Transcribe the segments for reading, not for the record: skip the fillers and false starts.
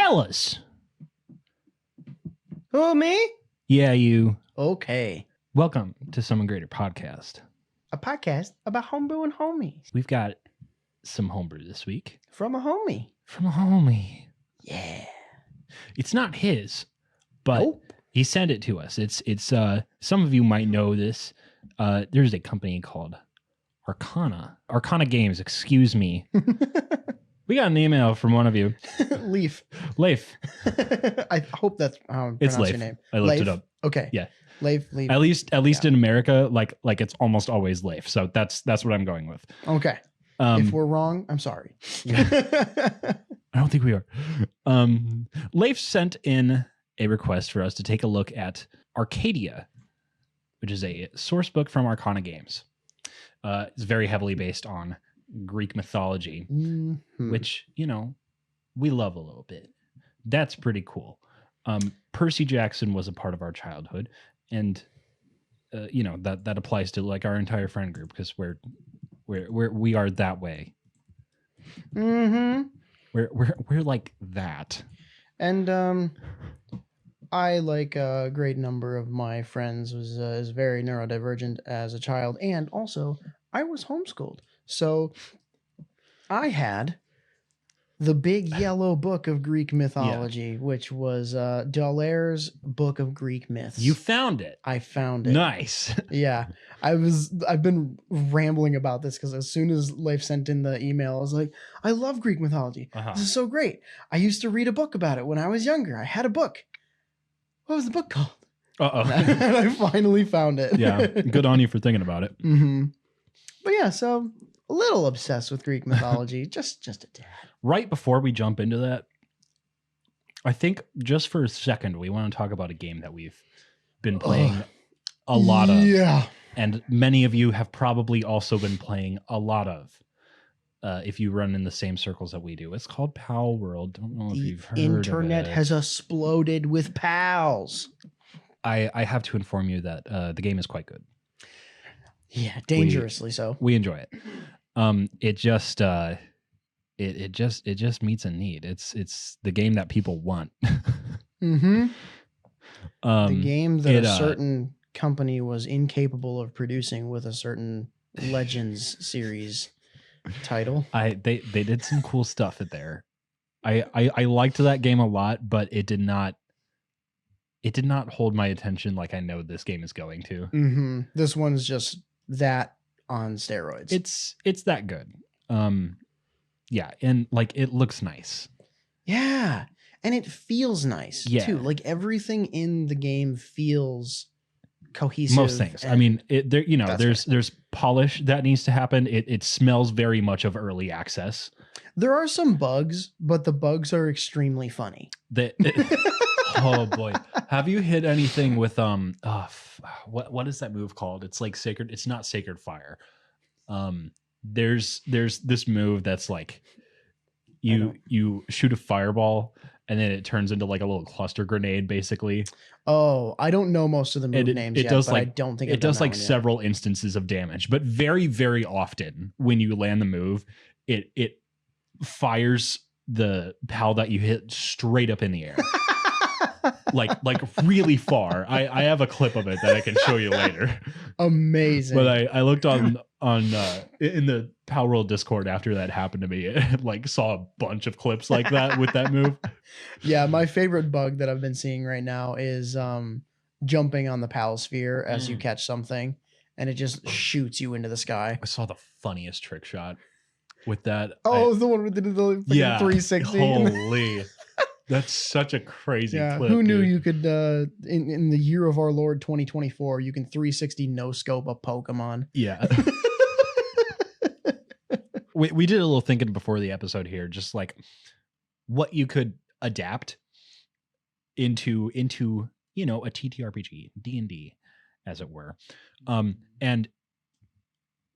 Fellas. Who, me? Yeah, you. Okay. Welcome to Summon Greater Podcast. A podcast about homebrewing homies. We've got some homebrew this week. From a homie. From a homie. Yeah. It's not his, but Nope. he sent it to us. It's some of you might know this. There's a company called Arcana Games, excuse me. We got an email from one of you. Leaf. I hope that's how I It's pronounce Leif. your name. I looked Leif? it up. Okay. Yeah. Leif. At least Yeah. in America, like it's almost always Leif. So that's what I'm going with. Okay. If we're wrong, I'm sorry. I don't think we are. Leif sent in a request for us to take a look at Arcadia, which is a source book from Arcana Games. It's very heavily based on Greek mythology, which, we love a little bit. That's pretty cool. Percy Jackson was a part of our childhood, and that applies to like our entire friend group because we are that way. Mm-hmm. We're like that. And I, like a great number of my friends, is very neurodivergent as a child, and also I was homeschooled. So I had the big yellow book of Greek mythology, which was D'Aulaire's Book of Greek Myths. You found it. I found it. Nice. Yeah. I've been rambling about this because as soon as Leif sent in the email, I was like, I love Greek mythology. This is so great. I used to read a book about it when I was younger. I had a book. What was the book called? And I finally found it. Yeah. Good on you for thinking about it. Mm-hmm. But yeah, so a little obsessed with Greek mythology, just a tad. Right before we jump into that, I think just for a second, we want to talk about a game that we've been playing a lot of. Yeah. And many of you have probably also been playing a lot of, if you run in the same circles that we do. It's called Pal World. Don't know if you've heard Internet of it. has exploded with pals. I have to inform you that the game is quite good. Yeah, dangerously so. We enjoy it. It just meets a need. It's the game that people want. Mm-hmm. The game that a certain company was incapable of producing with a certain Legends series title. They did some cool stuff in there. I liked that game a lot, but it did not hold my attention like I know this game is going to. Mm-hmm. This one's just that on steroids. It's that good. Yeah, and like it looks nice. Yeah, and it feels nice too. Like everything in the game feels cohesive. Most things. I mean, there's polish that needs to happen. It smells very much of early access. There are some bugs, but the bugs are extremely funny. Oh boy, have you hit anything with what is that move called? It's like sacred. It's not Sacred Fire. There's this move that's like you shoot a fireball and then it turns into like a little cluster grenade, basically. Oh, I don't know most of the move names yet, but I don't think it does like several instances of damage, but very, very often when you land the move, it fires the pal that you hit straight up in the air. like really far. I have a clip of it that I can show you later. Amazing. But I looked on in the Power World Discord after that happened to me, and like saw a bunch of clips like that with that move. Yeah, my favorite bug that I've been seeing right now is jumping on the pal sphere as you catch something, and it just shoots you into the sky. I saw the funniest trick shot with that. The one with the 360. Holy. That's such a crazy clip. Who knew you could, in the year of our Lord 2024, you can 360 no scope a Pokemon. Yeah. we did a little thinking before the episode here, just like what you could adapt into a TTRPG, D&D, as it were. And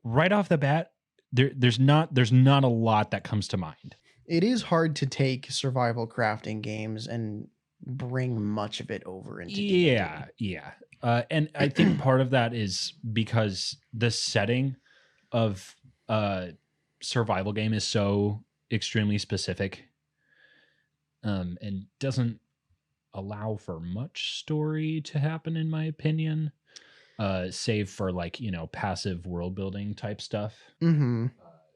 right off the bat, there's not a lot that comes to mind. It is hard to take survival crafting games and bring much of it over into D&D. Yeah. And I think part of that is because the setting of survival game is so extremely specific. and doesn't allow for much story to happen, in my opinion, save for like, you know, passive world building type stuff. Mm-hmm.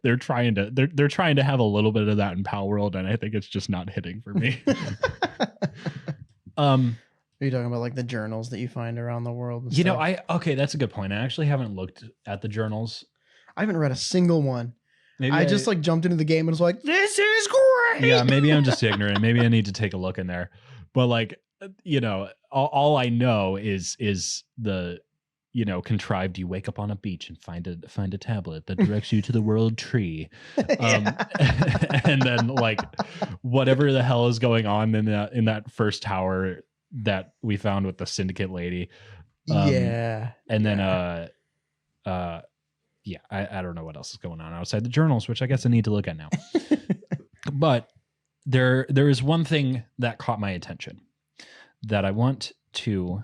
They're trying to have a little bit of that in Pal World, and I think it's just not hitting for me. Are you talking about like the journals that you find around the world? And You know, stuff? okay, that's a good point. I actually haven't looked at the journals. I haven't read a single one. Maybe I just like jumped into the game and was like, this is great. Yeah, maybe I'm just ignorant. Maybe I need to take a look in there. But like, you know, all I know is the, you know, contrived. You wake up on a beach and find a tablet that directs you to the world tree, and then like whatever the hell is going on in that first tower that we found with the syndicate lady. Yeah. And then yeah, I don't know what else is going on outside the journals, which I guess I need to look at now. But there is one thing that caught my attention that I want to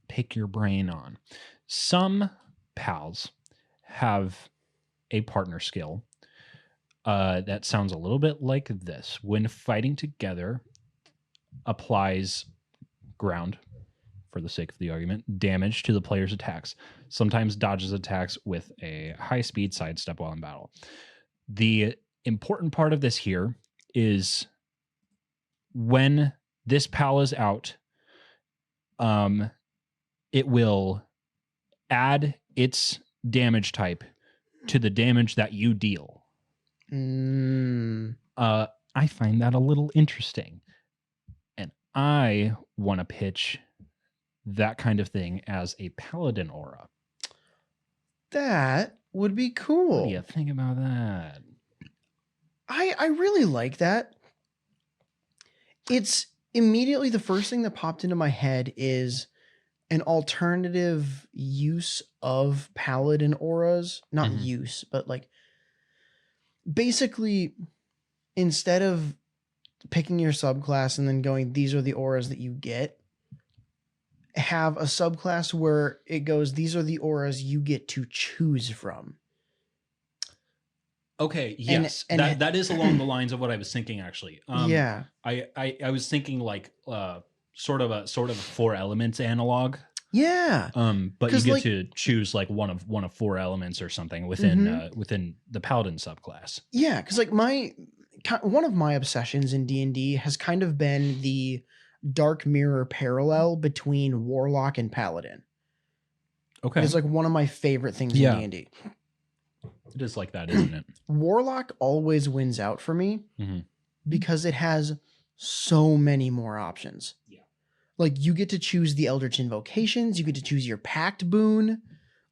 pick your brain on. Some pals have a partner skill that sounds a little bit like this. When fighting together, applies ground, for the sake of the argument, damage to the player's attacks. Sometimes dodges attacks with a high speed sidestep while in battle. The important part of this here is when this pal is out, it will add its damage type to the damage that you deal. I find that a little interesting. And I want to pitch that kind of thing as a paladin aura. That would be cool. What do you think about that? I really like that. It's immediately the first thing that popped into my head is an alternative use of paladin auras. Not use, but like basically instead of picking your subclass and then going, these are the auras that you get, have a subclass where it goes, these are the auras you get to choose from. Okay, yes. And that is along the lines of what I was thinking, actually. Yeah. I was thinking like sort of a 4 elements analog. Yeah. But you get to choose like one of 4 elements or something within within the paladin subclass. Yeah, because like one of my obsessions in D&D has kind of been the dark mirror parallel between warlock and paladin. Okay. It's like one of my favorite things in D&D. It is like that, isn't it? Warlock always wins out for me because it has so many more options. Yeah. Like you get to choose the Eldritch Invocations, you get to choose your Pact Boon.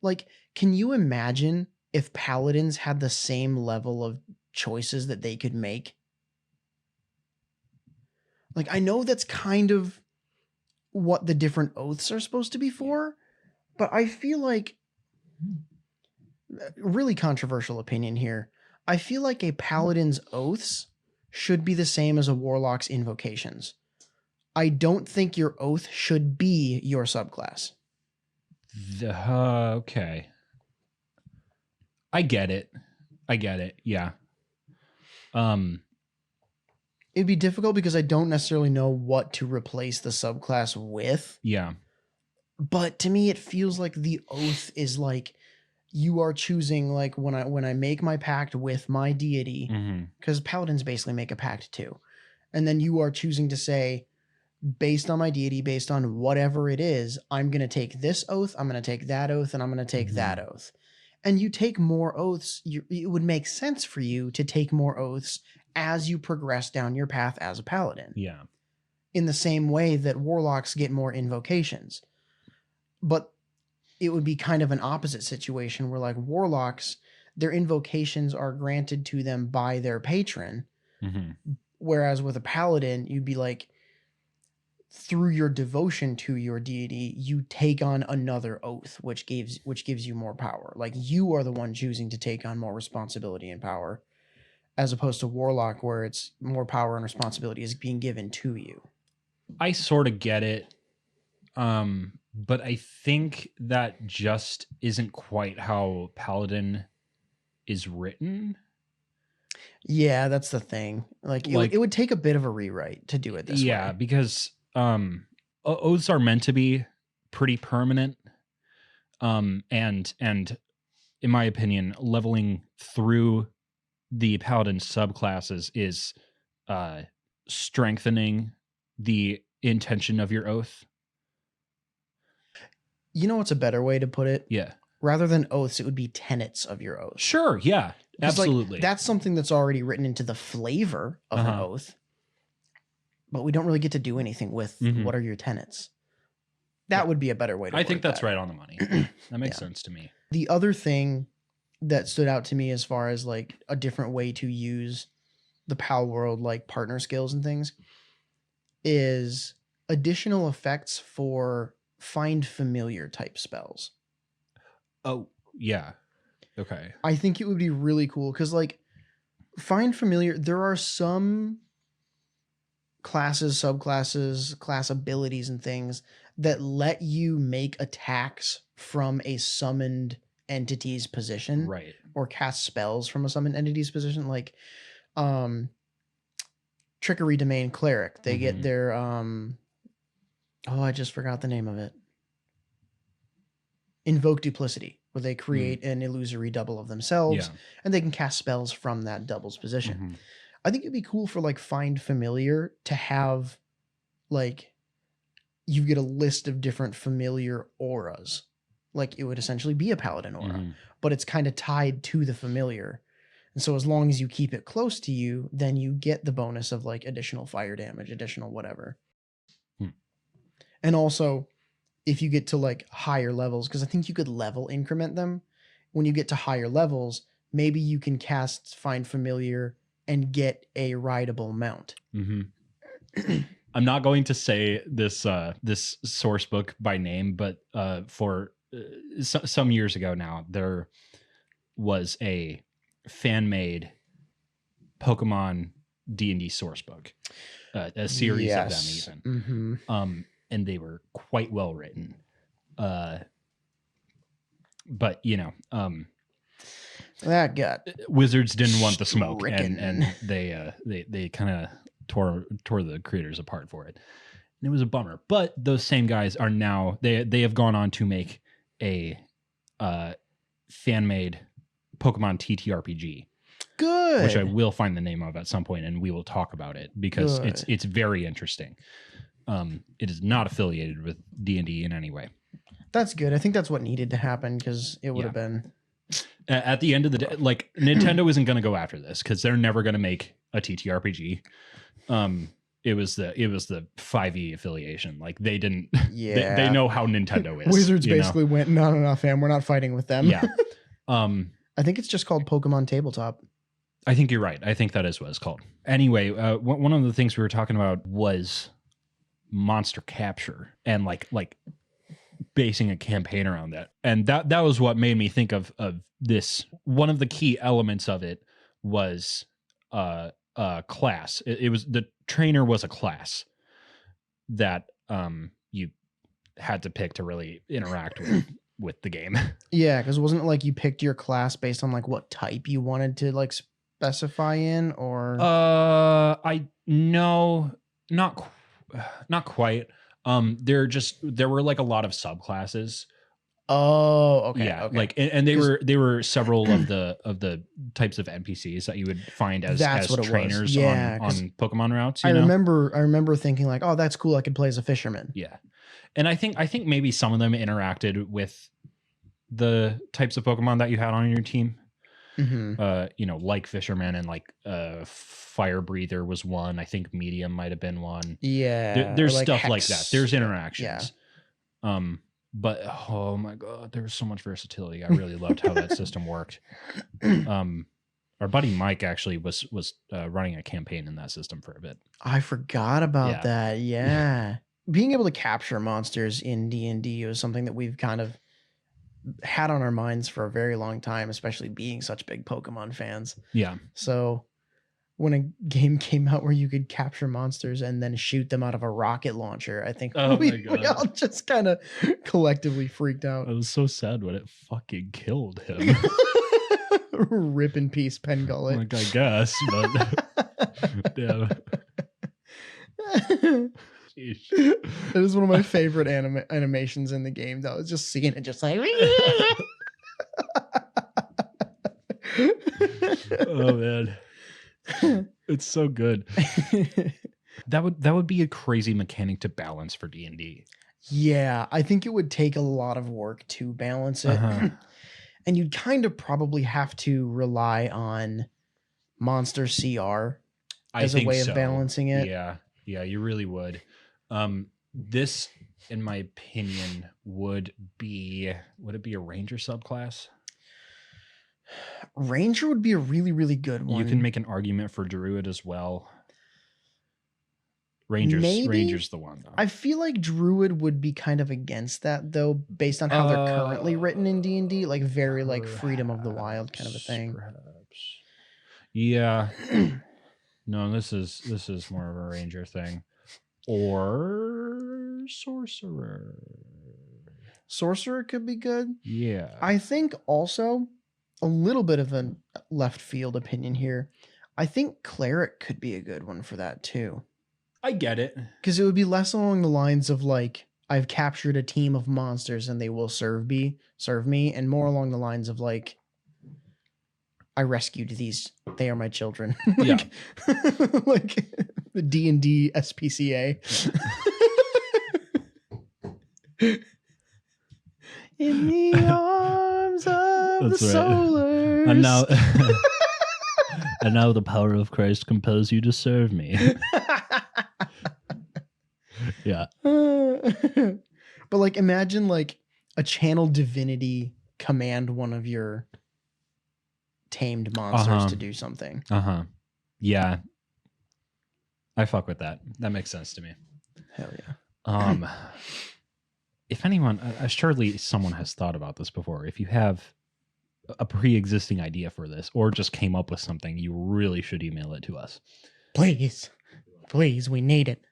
Like, can you imagine if paladins had the same level of choices that they could make? Like, I know that's kind of what the different oaths are supposed to be for, but I feel like, really controversial opinion here, I feel like a paladin's oaths should be the same as a warlock's invocations. I don't think your oath should be your subclass. Okay. I get it. Yeah. It'd be difficult because I don't necessarily know what to replace the subclass with. Yeah. But to me, it feels like the oath is like you are choosing, like when I make my pact with my deity, because paladins basically make a pact too. And then you are choosing to say, based on my deity, based on whatever it is, I'm going to take this oath, I'm going to take that oath, and I'm going to take that oath. And you take more oaths, it would make sense for you to take more oaths as you progress down your path as a paladin. Yeah. In the same way that warlocks get more invocations. But it would be kind of an opposite situation where like warlocks, their invocations are granted to them by their patron. Whereas with a paladin, you'd be like, through your devotion to your deity, you take on another oath, which gives you more power. Like you are the one choosing to take on more responsibility and power, as opposed to warlock, where it's more power and responsibility is being given to you. I sort of get it. But I think that just isn't quite how Paladin is written. Yeah, that's the thing. Like, it would take a bit of a rewrite to do it this way. Yeah, because oaths are meant to be pretty permanent. And in my opinion, leveling through the paladin subclasses is strengthening the intention of your oath. You know what's a better way to put it? Yeah. Rather than oaths, it would be tenets of your oath. Sure, yeah. Absolutely. Like, that's something that's already written into the flavor of an oath. But we don't really get to do anything with what are your tenets. That would be a better way to I think that's that. Right on the money. That makes sense to me. The other thing that stood out to me as far as like a different way to use the PAL world, like partner skills and things, is additional effects for find familiar type spells. Oh, yeah. Okay. I think it would be really cool because, like, find familiar, there are some classes, subclasses, class abilities, and things that let you make attacks from a summoned entity's position. Right. Or cast spells from a summoned entity's position. Like, Trickery Domain Cleric. They get their, I just forgot the name of it. Invoke Duplicity, where they create an illusory double of themselves, and they can cast spells from that double's position. I think it'd be cool for like Find Familiar to have, like, you get a list of different familiar auras. Like, it would essentially be a paladin aura, but it's kind of tied to the familiar. And so as long as you keep it close to you, then you get the bonus of like additional fire damage, additional whatever. And also, if you get to like higher levels, because I think you could level increment them. When you get to higher levels, maybe you can cast Find Familiar and get a rideable mount. I'm not going to say this this source book by name, but for some years ago now, there was a fan-made Pokemon D&D source book, a series of them even. And they were quite well written. But you know, that got Wizards didn't want the smoke, and they kind of tore the creators apart for it. And it was a bummer. But those same guys are now they have gone on to make a fan-made Pokemon TTRPG. Good. Which I will find the name of at some point, and we will talk about it because it's very interesting. It is not affiliated with D&D in any way. That's good. I think that's what needed to happen because it would have been. At the end of the day, like, Nintendo isn't going to go after this because they're never going to make a TTRPG. It was the 5e affiliation. Like, they didn't. Yeah. They know how Nintendo is. Wizards basically went, no, fam, we're not fighting with them. Yeah. I think it's just called Pokemon Tabletop. I think you're right. I think that is what it's called. Anyway, one of the things we were talking about was monster capture and like basing a campaign around that. And that was what made me think of this. One of the key elements of it was class. It was the trainer was a class that you had to pick to really interact with the game. Yeah, because wasn't it like you picked your class based on like what type you wanted to like specify in, or not quite. There were like a lot of subclasses. Oh, okay. Yeah, okay. like and they were several of the types of NPCs that you would find as trainers on Pokemon routes. I remember thinking like, oh, that's cool. I could play as a fisherman. Yeah, and I think maybe some of them interacted with the types of Pokemon that you had on your team. Like fisherman and like fire breather was one. I think medium might have been one. Yeah, there's like stuff Hex. Like that. There's interactions. Yeah. But oh my god, there was so much versatility. I really loved how that system worked. Our buddy Mike actually was running a campaign in that system for a bit. I forgot about that. Yeah, being able to capture monsters in D&D was something that we've kind of had on our minds for a very long time, especially being such big Pokemon fans. Yeah. So when a game came out where you could capture monsters and then shoot them out of a rocket launcher, I think we all just kind of collectively freaked out. I was so sad when it fucking killed him. Rip in peace, Pen Gullet. Like, I guess, but yeah. Sheesh. It is one of my favorite animations in the game, though. It's just seeing it just like. Oh man, it's so good. That would be a crazy mechanic to balance for D&D. Yeah, I think it would take a lot of work to balance it. And you'd kind of probably have to rely on Monster CR as a way of balancing it. Yeah, you really would. This, in my opinion, would it be a Ranger subclass? Ranger would be a really, really good one. You can make an argument for Druid as well. Ranger's the one, though. I feel like Druid would be kind of against that, though, based on how they're currently written in D&D, like very like freedom of the wild kind of a thing. Perhaps. Yeah. No, this is more of a Ranger thing. Or Sorcerer. Sorcerer could be good. Yeah. I think also a little bit of a left field opinion here. I think Cleric could be a good one for that too. I get it. Because it would be less along the lines of like, I've captured a team of monsters and they will serve me, and more along the lines of like, I rescued these. They are my children. Like, yeah. Like the D&D SPCA. In the arms of That's the right. solars. And now the power of Christ compels you to serve me. Yeah. But like, imagine like a channel divinity command one of your tamed monsters to do something. Yeah. I fuck with that. That makes sense to me. Hell yeah. If anyone, surely someone has thought about this before. If you have a pre-existing idea for this or just came up with something, you really should email it to us. Please, we need it.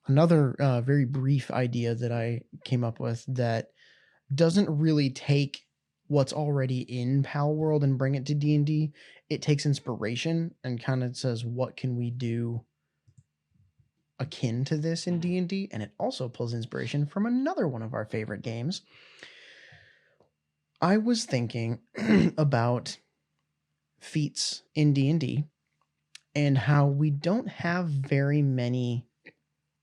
Another very brief idea that I came up with that doesn't really take what's already in Pal World and bring it to D&D. It takes inspiration and kind of says, what can we do akin to this in D&D? And it also pulls inspiration from another one of our favorite games. I was thinking about feats in D&D and how we don't have very many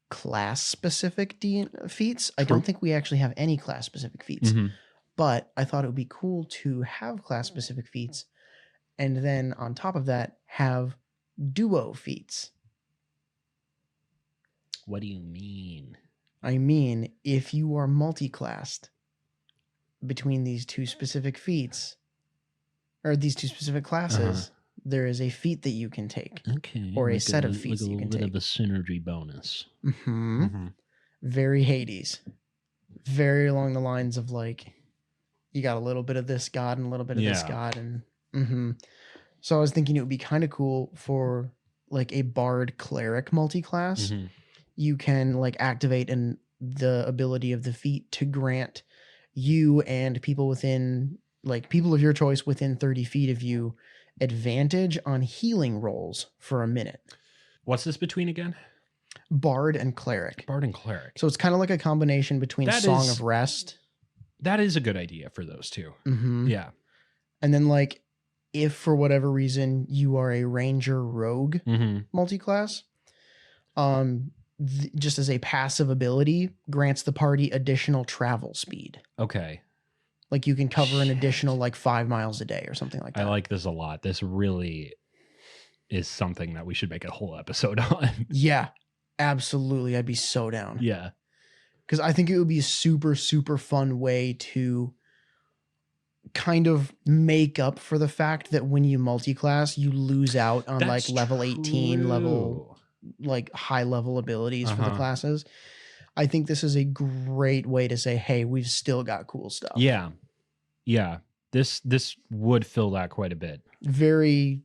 class-specific feats. I don't think we actually have any class-specific feats. Mm-hmm. But I thought it would be cool to have class-specific feats and then on top of that, have duo feats. What do you mean? I mean, if you are multi-classed between these two specific feats, or these two specific classes, there is a feat that you can take. Okay. Or a set of feats that you can take. A little bit of a synergy bonus. Very Hades. Very along the lines of like, you got a little bit of this god and a little bit of this god. And so I was thinking it would be kind of cool for like a bard cleric multi-class. You can like activate the ability of the feat to grant you and people within, like people of your choice within 30 feet of you, advantage on healing rolls for a minute. What's this between again? Bard and cleric. Bard and cleric. So it's kind of like a combination between Song of Rest. That is a good idea for those two. Yeah. And then like, if for whatever reason you are a ranger rogue multi-class, just as a passive ability, grants the party additional travel speed. Okay. Like you can cover an additional like 5 miles a day or something like that. I like this a lot. This really is something that we should make a whole episode on. Yeah, absolutely. I'd be so down. Yeah. Because I think it would be a super, super fun way to kind of make up for the fact that when you multi-class, you lose out on like level 18 level, like high level abilities for the classes. I think this is a great way to say, hey, we've still got cool stuff. Yeah. Yeah. This would fill that quite a bit. Very,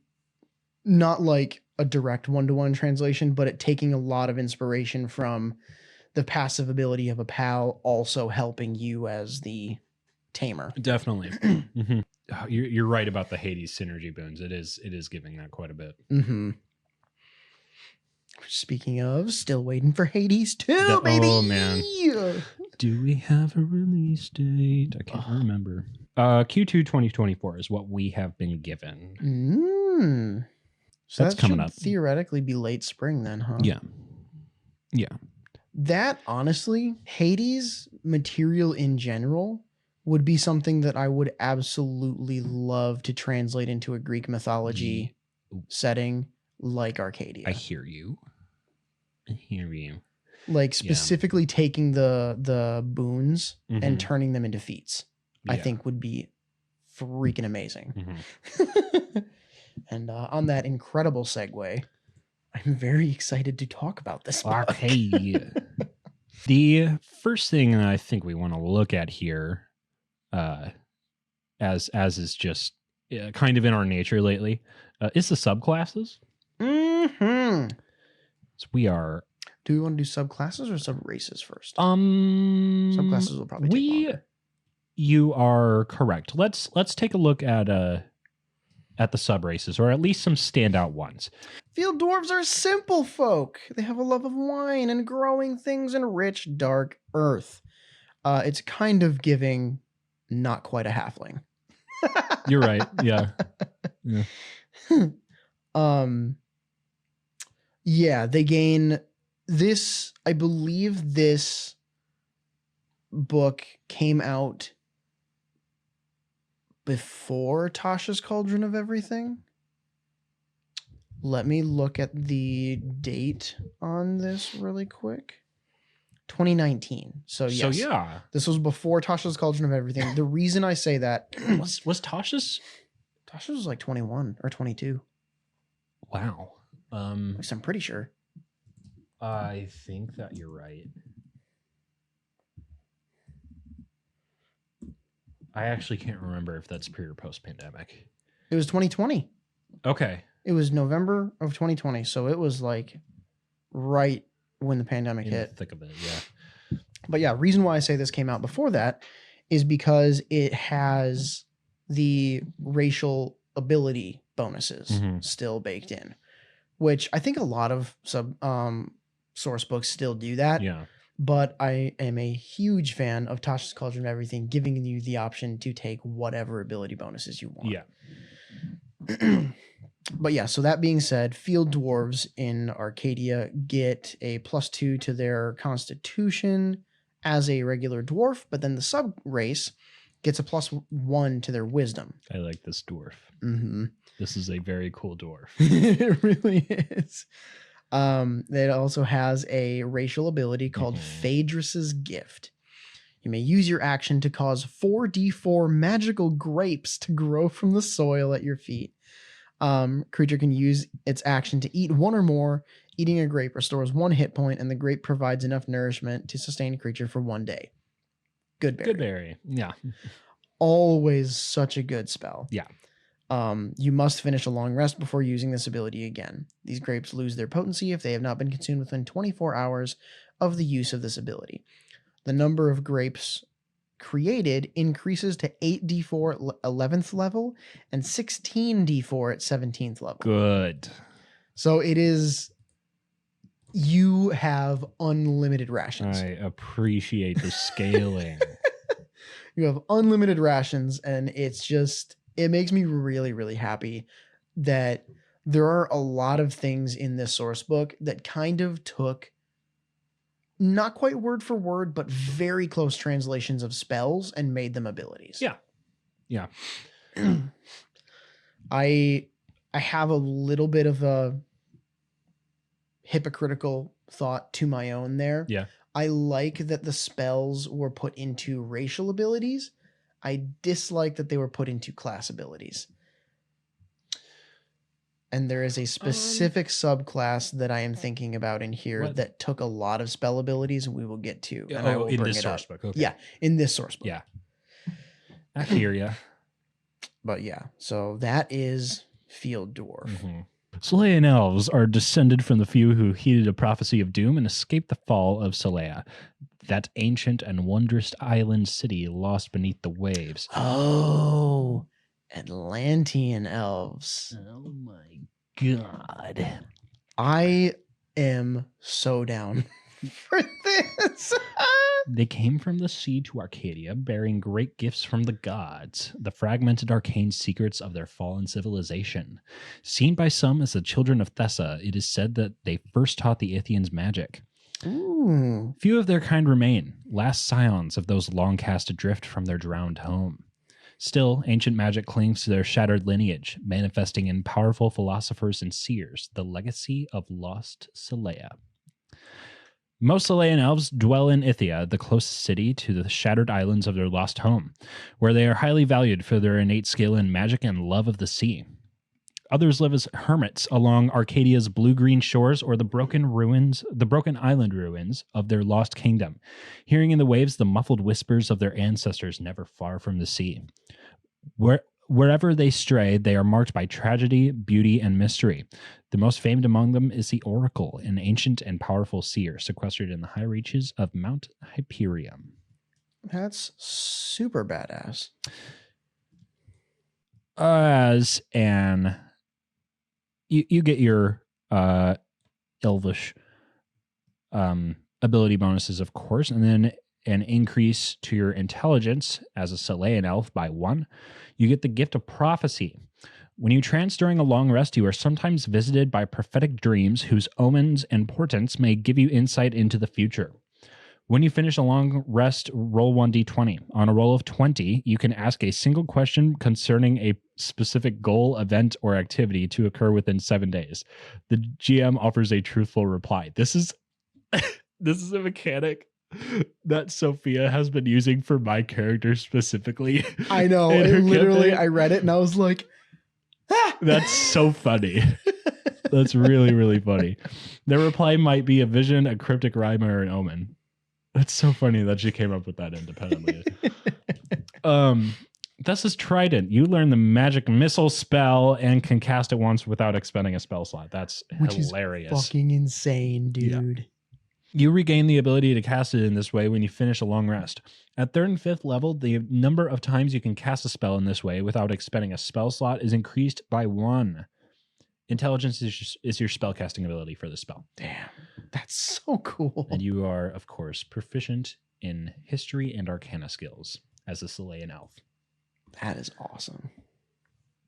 not like a direct one-to-one translation, but it taking a lot of inspiration from the passive ability of a pal also helping you as the tamer. Definitely. You're right about the Hades synergy boons. It is giving that quite a bit. Mm-hmm. Speaking of, still waiting for Hades 2, baby. Oh man, do we have a release date? I can't remember. Q2 2024 is what we have been given. So that's that coming should up. Theoretically, be late spring then, huh? Yeah. That honestly, Hades material in general would be something that I would absolutely love to translate into a Greek mythology setting like Arcadia. I hear you. Like specifically taking the boons and turning them into feats, I think would be freaking amazing. And on that incredible segue, I'm very excited to talk about this book. Arcadia. The first thing I think we want to look at here, as is just kind of in our nature lately, is the subclasses. So we are. Do we want to do subclasses or subraces first? Subclasses will probably take longer. You are correct. Let's take a look at the subraces, or at least some standout ones. Field dwarves are simple folk. They have a love of wine and growing things in rich, dark earth. It's kind of giving not quite a halfling. You're right. Yeah. Yeah, they gain this. I believe this book came out before Tasha's Cauldron of Everything. Let me look at the date on this really quick. 2019. So yes. So yeah. This was before Tasha's Cauldron of Everything. The reason I say that was Tasha's was like 21 or 22. Wow. At least I'm pretty sure. I think that you're right. I actually can't remember if that's pre or post pandemic. It was 2020. Okay. It was November of 2020. So it was like right when the pandemic hit. The thick of it, yeah. But yeah, reason why I say this came out before that is because it has the racial ability bonuses still baked in, which I think a lot of source books still do that. Yeah. But I am a huge fan of Tasha's Cauldron of Everything, giving you the option to take whatever ability bonuses you want. Yeah. But yeah, so that being said, field dwarves in Arcadia get a +2 to their constitution as a regular dwarf, but then the sub race gets a +1 to their wisdom. I like this dwarf. Mm-hmm. This is a very cool dwarf. It really is. It also has a racial ability called Phaedrus's Gift. You may use your action to cause 4d4 magical grapes to grow from the soil at your feet. Creature can use its action to eat one or more. Eating a grape restores 1 hit point, and the grape provides enough nourishment to sustain a creature for 1 day. Good berry. Good berry. Yeah. Always such a good spell. Yeah. You must finish a long rest before using this ability again. These grapes lose their potency if they have not been consumed within 24 hours of the use of this ability. The number of grapes created increases to 8d4 at 11th level and 16d4 at 17th level. Good. So it is, you have unlimited rations. I appreciate the scaling. You have unlimited rations, and it's just, it makes me really, really happy that there are a lot of things in this source book that kind of took not quite word for word, but very close translations of spells and made them abilities. Yeah. Yeah. I have a little bit of a hypocritical thought to my own there. Yeah. I like that the spells were put into racial abilities. I dislike that they were put into class abilities. And there is a specific subclass that I am thinking about in here that took a lot of spell abilities, and we will get to. And I will in bring this it source up. book. Okay. Yeah, in this source book. Yeah. I hear ya. But yeah, so that is Field Dwarf. Selayan elves are descended from the few who heeded a prophecy of doom and escaped the fall of Selea, that ancient and wondrous island city lost beneath the waves. Oh, Atlantean elves. Oh my god. I am so down for this. They came from the sea to Arcadia, bearing great gifts from the gods, the fragmented arcane secrets of their fallen civilization. Seen by some as the children of Thessa, it is said that they first taught the Ithians magic. Ooh. Few of their kind remain, last scions of those long cast adrift from their drowned home. Still, ancient magic clings to their shattered lineage, manifesting in powerful philosophers and seers, the legacy of lost Selea. Most Selaean elves dwell in Ithia, the closest city to the shattered islands of their lost home, where they are highly valued for their innate skill in magic and love of the sea. Others live as hermits along Arcadia's blue-green shores or the broken island ruins of their lost kingdom, hearing in the waves the muffled whispers of their ancestors never far from the sea. Wherever they stray, they are marked by tragedy, beauty, and mystery. The most famed among them is the Oracle, an ancient and powerful seer sequestered in the high reaches of Mount Hyperion. That's super badass. As an... You get your elvish ability bonuses, of course, and then an increase to your intelligence as a Selaean elf by 1. You get the gift of prophecy. When you trance during a long rest, you are sometimes visited by prophetic dreams whose omens and portents may give you insight into the future. When you finish a long rest, roll 1d20. On a roll of 20, you can ask a single question concerning a specific goal, event, or activity to occur within 7 days. The GM offers a truthful reply. This is this is a mechanic that Sophia has been using for my character specifically. I know. Literally, I read it and I was like, ah! That's so funny. That's really, really funny. Their reply might be a vision, a cryptic rhyme, or an omen. That's so funny that she came up with that independently. Thessa's Trident. You learn the magic missile spell and can cast it once without expending a spell slot. That's hilarious. Is fucking insane, dude. Yeah. You regain the ability to cast it in this way when you finish a long rest. At 3rd and 5th level, the number of times you can cast a spell in this way without expending a spell slot is increased by 1. Intelligence is your spellcasting ability for the spell. Damn, that's so cool. And you are, of course, proficient in history and arcana skills as a Selaean elf. That is awesome.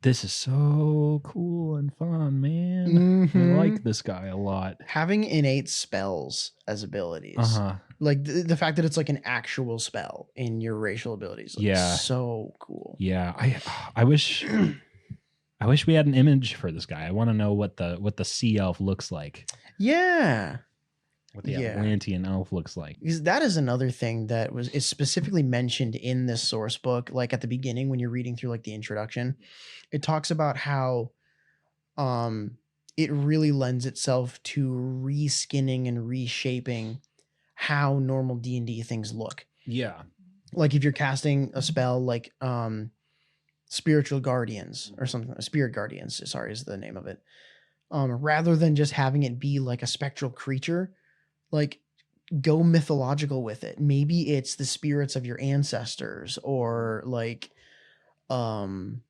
This is so cool and fun, man. I like this guy a lot. Having innate spells as abilities. Like the fact that it's like an actual spell in your racial abilities. Like, yeah. So cool. Yeah. I wish we had an image for this guy. I want to know what the sea elf looks like. Yeah. What the Atlantean elf looks like. Because that is another thing that is specifically mentioned in this source book. Like at the beginning, when you're reading through like the introduction, it talks about how it really lends itself to reskinning and reshaping how normal D&D things look. Yeah. Like if you're casting a spell like Spiritual Guardians or something, Spirit Guardians, sorry, is the name of it. Rather than just having it be like a spectral creature, like go mythological with it. Maybe it's the spirits of your ancestors or like an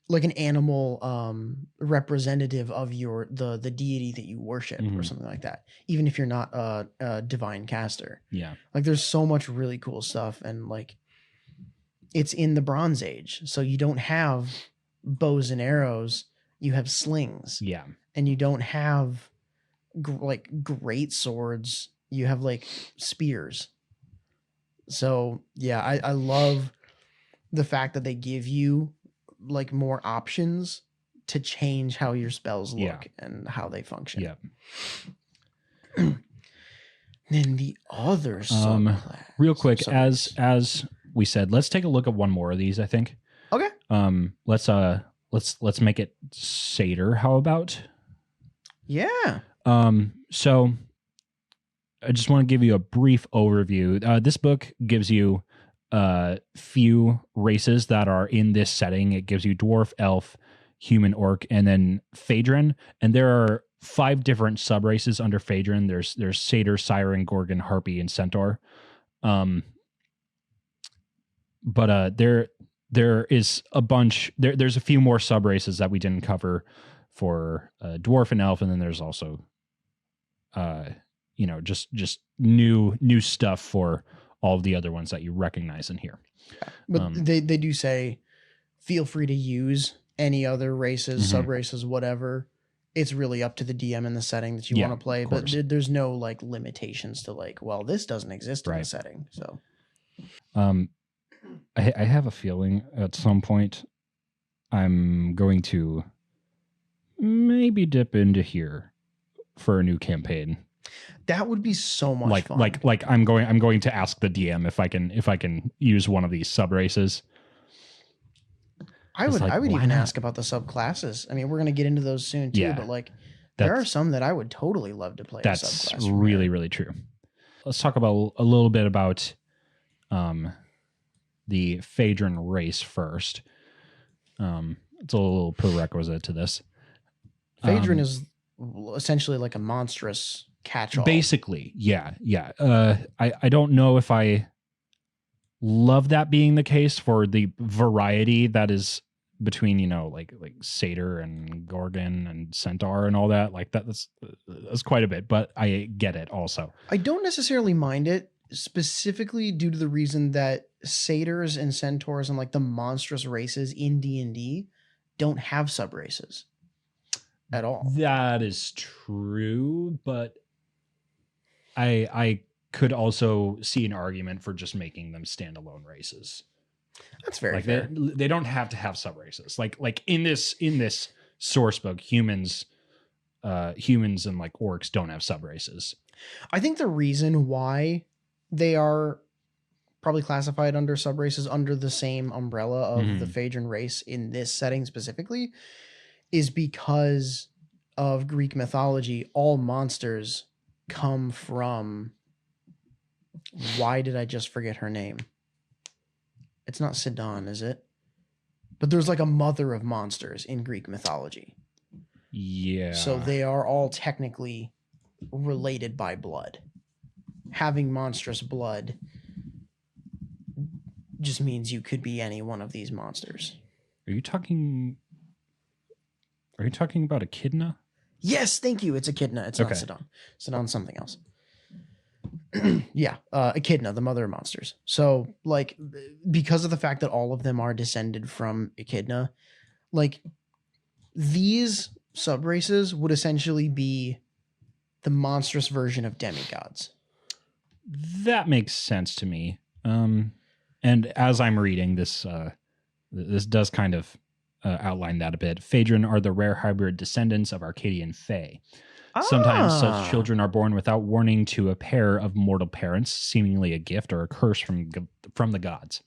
animal representative of the deity that you worship or something like that. Even if you're not a divine caster. Yeah. Like there's so much really cool stuff, and like it's in the Bronze Age. So you don't have bows and arrows, you have slings. Yeah. And you don't have great swords, you have like spears. So yeah, I love the fact that they give you like more options to change how your spells look and how they function. Yeah. Then the other subclass. Real quick, as we said, let's take a look at one more of these, I think. Okay. Let's make it Satyr. How about? Yeah. So I just want to give you a brief overview. This book gives you few races that are in this setting. It gives you dwarf, elf, human, orc, and then Phaedron. And there are 5 different sub races under Phaedron. There's Satyr, Siren, Gorgon, Harpy, and Centaur. But there is a bunch. There's a few more sub races that we didn't cover for dwarf and elf, and then there's also, just new stuff for all of the other ones that you recognize in here. But they do say, feel free to use any other races, sub races, whatever. It's really up to the DM in the setting that you want to play, but there's no like limitations to like, well, this doesn't exist in the setting. So, I have a feeling at some point I'm going to maybe dip into here for a new campaign. That would be so much fun. Like I'm going to ask the DM if I can use one of these sub races. I would even ask about the subclasses. I mean, we're going to get into those soon too, but like there are some that I would totally love to play. That's really, really true. Let's talk about a little bit about the Phaedron race first. It's a little prerequisite to this. Phaedron is essentially like a monstrous catch-all. Basically, yeah. I don't know if I love that being the case for the variety that is between, like satyr and gorgon and centaur and all that. Like that's quite a bit, but I get it also. I don't necessarily mind it, specifically due to the reason that satyrs and centaurs and like the monstrous races in D&D don't have sub races at all. That is true, but I could also see an argument for just making them standalone races. That's very fair. They don't have to have sub races. Like in this source book, humans and like orcs don't have sub races. I think the reason why they are probably classified under sub races under the same umbrella of the Phaedron race in this setting specifically is because of Greek mythology. All monsters come from, why did I just forget her name? It's not Sidon, is it? But there's like a mother of monsters in Greek mythology. Yeah. So they are all technically related by blood. Having monstrous blood just means you could be any one of these monsters. Are you talking about Echidna? Yes, thank you. It's Echidna. It's not Sidon. Sidon's something else. Yeah, Echidna, the mother of monsters. So, like, because of the fact that all of them are descended from Echidna, like, these sub-races would essentially be the monstrous version of demigods. That makes sense to me. And as I'm reading this, this does kind of outline that a bit. Phaedron are the rare hybrid descendants of Arcadian Fae. Sometimes such children are born without warning to a pair of mortal parents, seemingly a gift or a curse from the gods.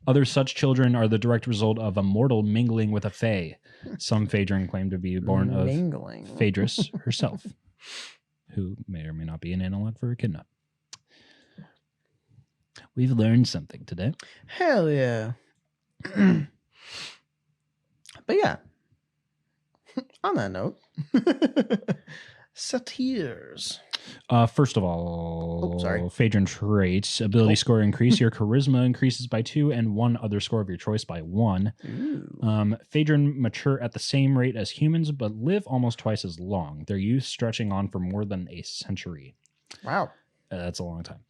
Other such children are the direct result of a mortal mingling with a Fae. Some Phaedron claim to be born of Phaedrus herself, who may or may not be an analog for Echidna. We've learned something today. Hell yeah. But yeah, on that note, satyrs. First of all, Phaedron traits: ability score increase. Your charisma increases by 2, and one other score of your choice by 1. Phaedron mature at the same rate as humans, but live almost twice as long. Their youth stretching on for more than a century. Wow, that's a long time.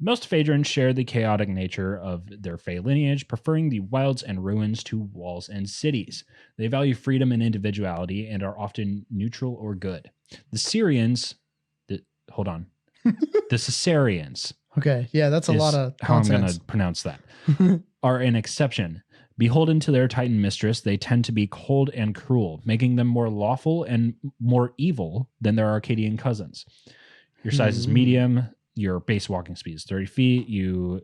Most Phaedrons share the chaotic nature of their Fae lineage, preferring the wilds and ruins to walls and cities. They value freedom and individuality and are often neutral or good. The Syrians, the Caesarians. Okay, yeah, that's a lot of how consonants. I'm going to pronounce that. Are an exception. Beholden to their Titan mistress, they tend to be cold and cruel, making them more lawful and more evil than their Arcadian cousins. Your size is medium. Your base walking speed is 30 feet. You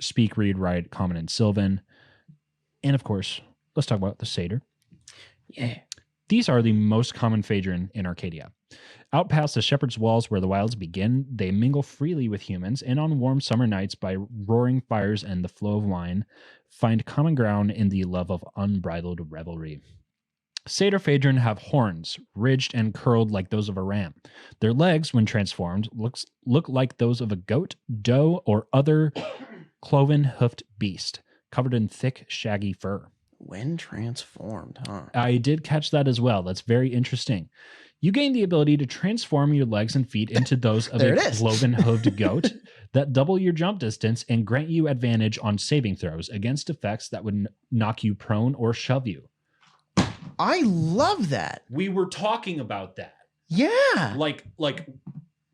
speak, read, write, Common, and Sylvan. And of course, let's talk about the Satyr. Yeah. These are the most common Phaedron in Arcadia. Out past the shepherd's walls where the wilds begin, they mingle freely with humans, and on warm summer nights by roaring fires and the flow of wine, find common ground in the love of unbridled revelry. Satyr Phaedron have horns, ridged and curled like those of a ram. Their legs, when transformed, look like those of a goat, doe, or other cloven-hoofed beast. covered in thick, shaggy fur. When transformed, huh? I did catch that as well. That's very interesting. You gain the ability to transform your legs and feet into those of There a it is. cloven-hooved goat that double your jump distance and grant you advantage on saving throws against effects that would knock you prone or shove you. I love that. We were talking about that. Yeah. Like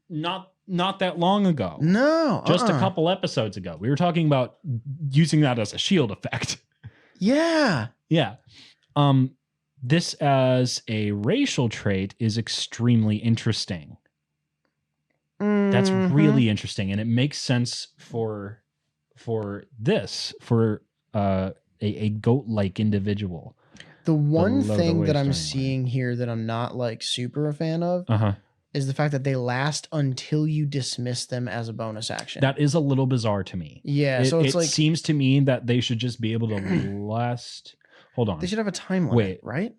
not that long ago. No. Just a couple episodes ago. We were talking about using that as a shield effect. Yeah. Yeah. This as a racial trait is extremely interesting. That's really interesting, and it makes sense for a goat-like individual. The one thing that I'm storyline. seeing here that I'm not like super a fan of is the fact that they last until you dismiss them as a bonus action. That is a little bizarre to me. Yeah, so it's it like seems to me that they should just be able to last. Hold on. they should have a time limit, Wait. right?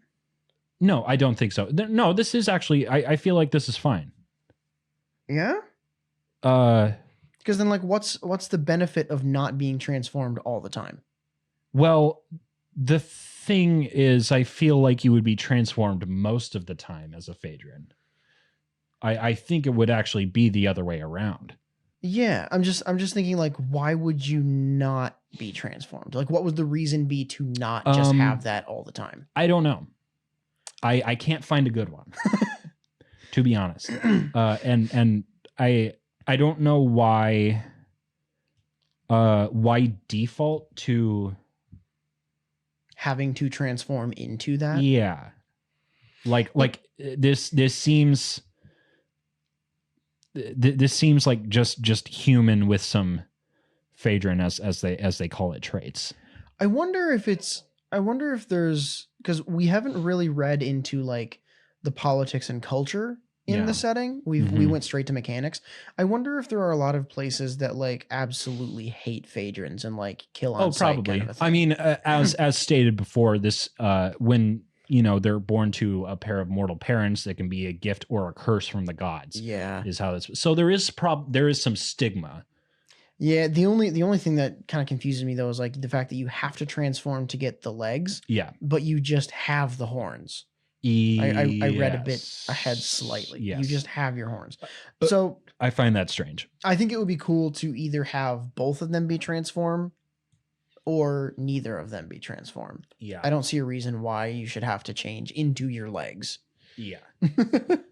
No, I don't think so. No, this is actually. I feel like this is fine. Yeah. Because then, like, what's the benefit of not being transformed all the time? Well, the thing is, I feel like you would be transformed most of the time as a Phaedron. I think it would actually be the other way around. Yeah, I'm just thinking, like, why would you not be transformed? Like, what would the reason be to not just have that all the time? I don't know. I can't find a good one, to be honest. And I don't know why default to having to transform into that. Yeah. Like this seems like just human with some Phaedron as they call it traits. I wonder if there's, because we haven't really read into like the politics and culture in the setting. We went straight to mechanics. I wonder if there are a lot of places that like absolutely hate Phaedrons and like kill on sight. Probably. Kind of a thing. I mean, as stated before, this when they're born to a pair of mortal parents, that can be a gift or a curse from the gods. Yeah, is how this. So there is some stigma. Yeah, the only thing that kind of confuses me though is like the fact that you have to transform to get the legs. Yeah, but you just have the horns. I read a bit ahead slightly. Yes. You just have your horns. So I find that strange. I think it would be cool to either have both of them be transformed or neither of them be transformed. Yeah. I don't see a reason why you should have to change into your legs. Yeah.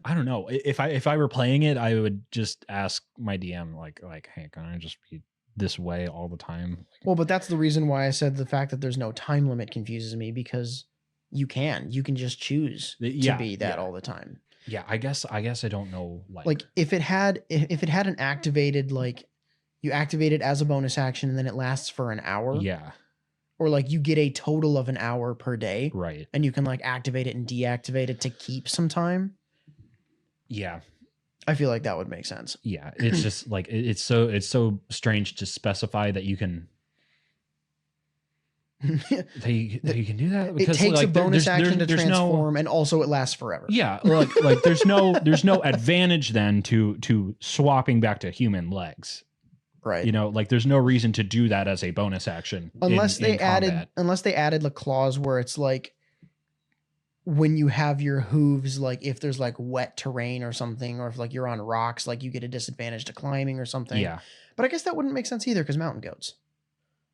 I don't know. If I were playing it, I would just ask my DM like, hey, can I just be this way all the time? Well, but that's the reason why I said the fact that there's no time limit confuses me, because you can just choose to be that all the time. Yeah, I guess I don't know. Like if it had an activated, like you activate it as a bonus action and then it lasts for an hour. Yeah. Or like you get a total of an hour per day. Right. And you can like activate it and deactivate it to keep some time. Yeah. I feel like that would make sense. Yeah. It's just like it's so strange to specify that you can that you can do that, because it takes like, a bonus action to transform, and also it lasts forever. Yeah, like there's no advantage then to swapping back to human legs. Right. Like there's no reason to do that as a bonus action unless they added the clause where it's like when you have your hooves, like if there's like wet terrain or something, or if like you're on rocks, like you get a disadvantage to climbing or something. Yeah. But I guess that wouldn't make sense either, because mountain goats.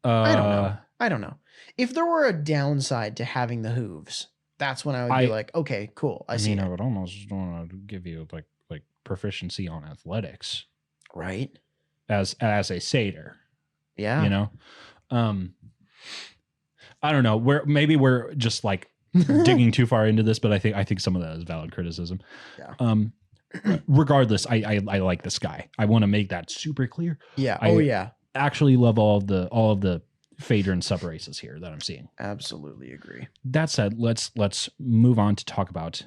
I don't know. If there were a downside to having the hooves, that's when I would be like, okay, cool. I see. I would almost want to give you like proficiency on athletics, right? As a satyr. Yeah. I don't know. We're just like digging too far into this, but I think some of that is valid criticism. Yeah. Regardless, I like this guy. I want to make that super clear. Yeah. I actually love all of the Phaedron subraces here that I'm seeing. Absolutely agree. That said, let's move on to talk about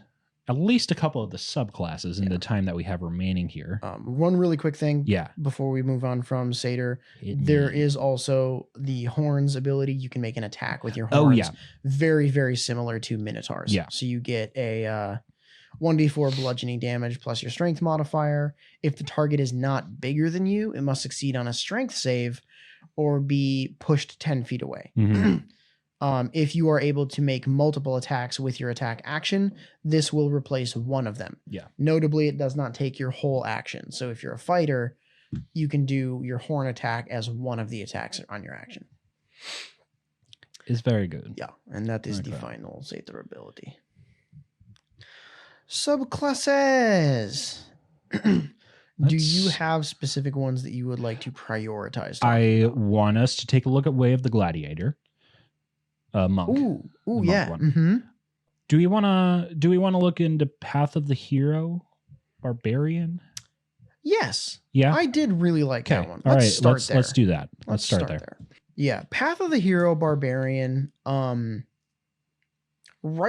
at least a couple of the subclasses in the time that we have remaining here. One really quick thing. Yeah. Before we move on from Satyr, there is also the horns ability. You can make an attack with your horns. Oh yeah. Very, very similar to Minotaurs. Yeah. So you get a 1d4 bludgeoning damage plus your strength modifier. If the target is not bigger than you, it must succeed on a strength save, or be pushed 10 feet away. Mhm. If you are able to make multiple attacks with your attack action, this will replace one of them. Yeah. Notably, it does not take your whole action. So if you're a fighter, you can do your horn attack as one of the attacks on your action. It's very good. Yeah, and that is the Okay. final Zathra ability. Subclasses. Do you have specific ones that you would like to prioritize? I want us to take a look at Way of the Gladiator. Monk. Ooh, monk yeah. one. Mm-hmm. Do we want to look into Path of the Hero, Barbarian? Yes. Yeah. I did really like that one. All right. Start there. Let's do that. Let's start there. Yeah, Path of the Hero Barbarian. Right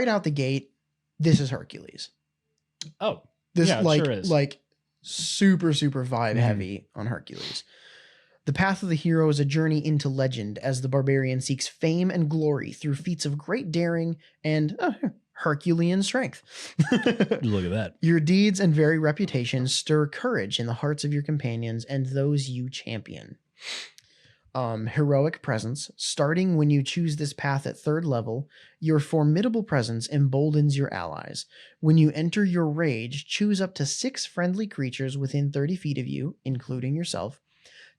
out the gate, this is Hercules. Oh, This yeah, it like sure is. like super vibe heavy on Hercules. The Path of the Hero is a journey into legend as the barbarian seeks fame and glory through feats of great daring and Herculean strength. Look at that. Your deeds and very reputation stir courage in the hearts of your companions and those you champion. Heroic presence. Starting when you choose this path at 3rd level, your formidable presence emboldens your allies. When you enter your rage, choose up to 6 friendly creatures within 30 feet of you, including yourself,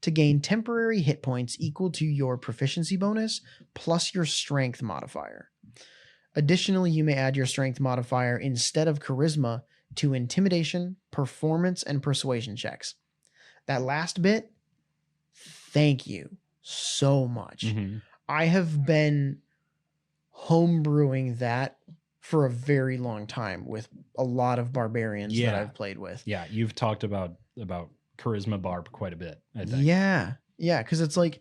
to gain temporary hit points equal to your proficiency bonus plus your strength modifier. Additionally, you may add your strength modifier instead of charisma to intimidation, performance, and persuasion checks. That last bit, thank you so much. Mm-hmm. I have been homebrewing that for a very long time with a lot of barbarians that I've played with. Yeah, you've talked about charisma barb quite a bit, I think. Yeah, because it's like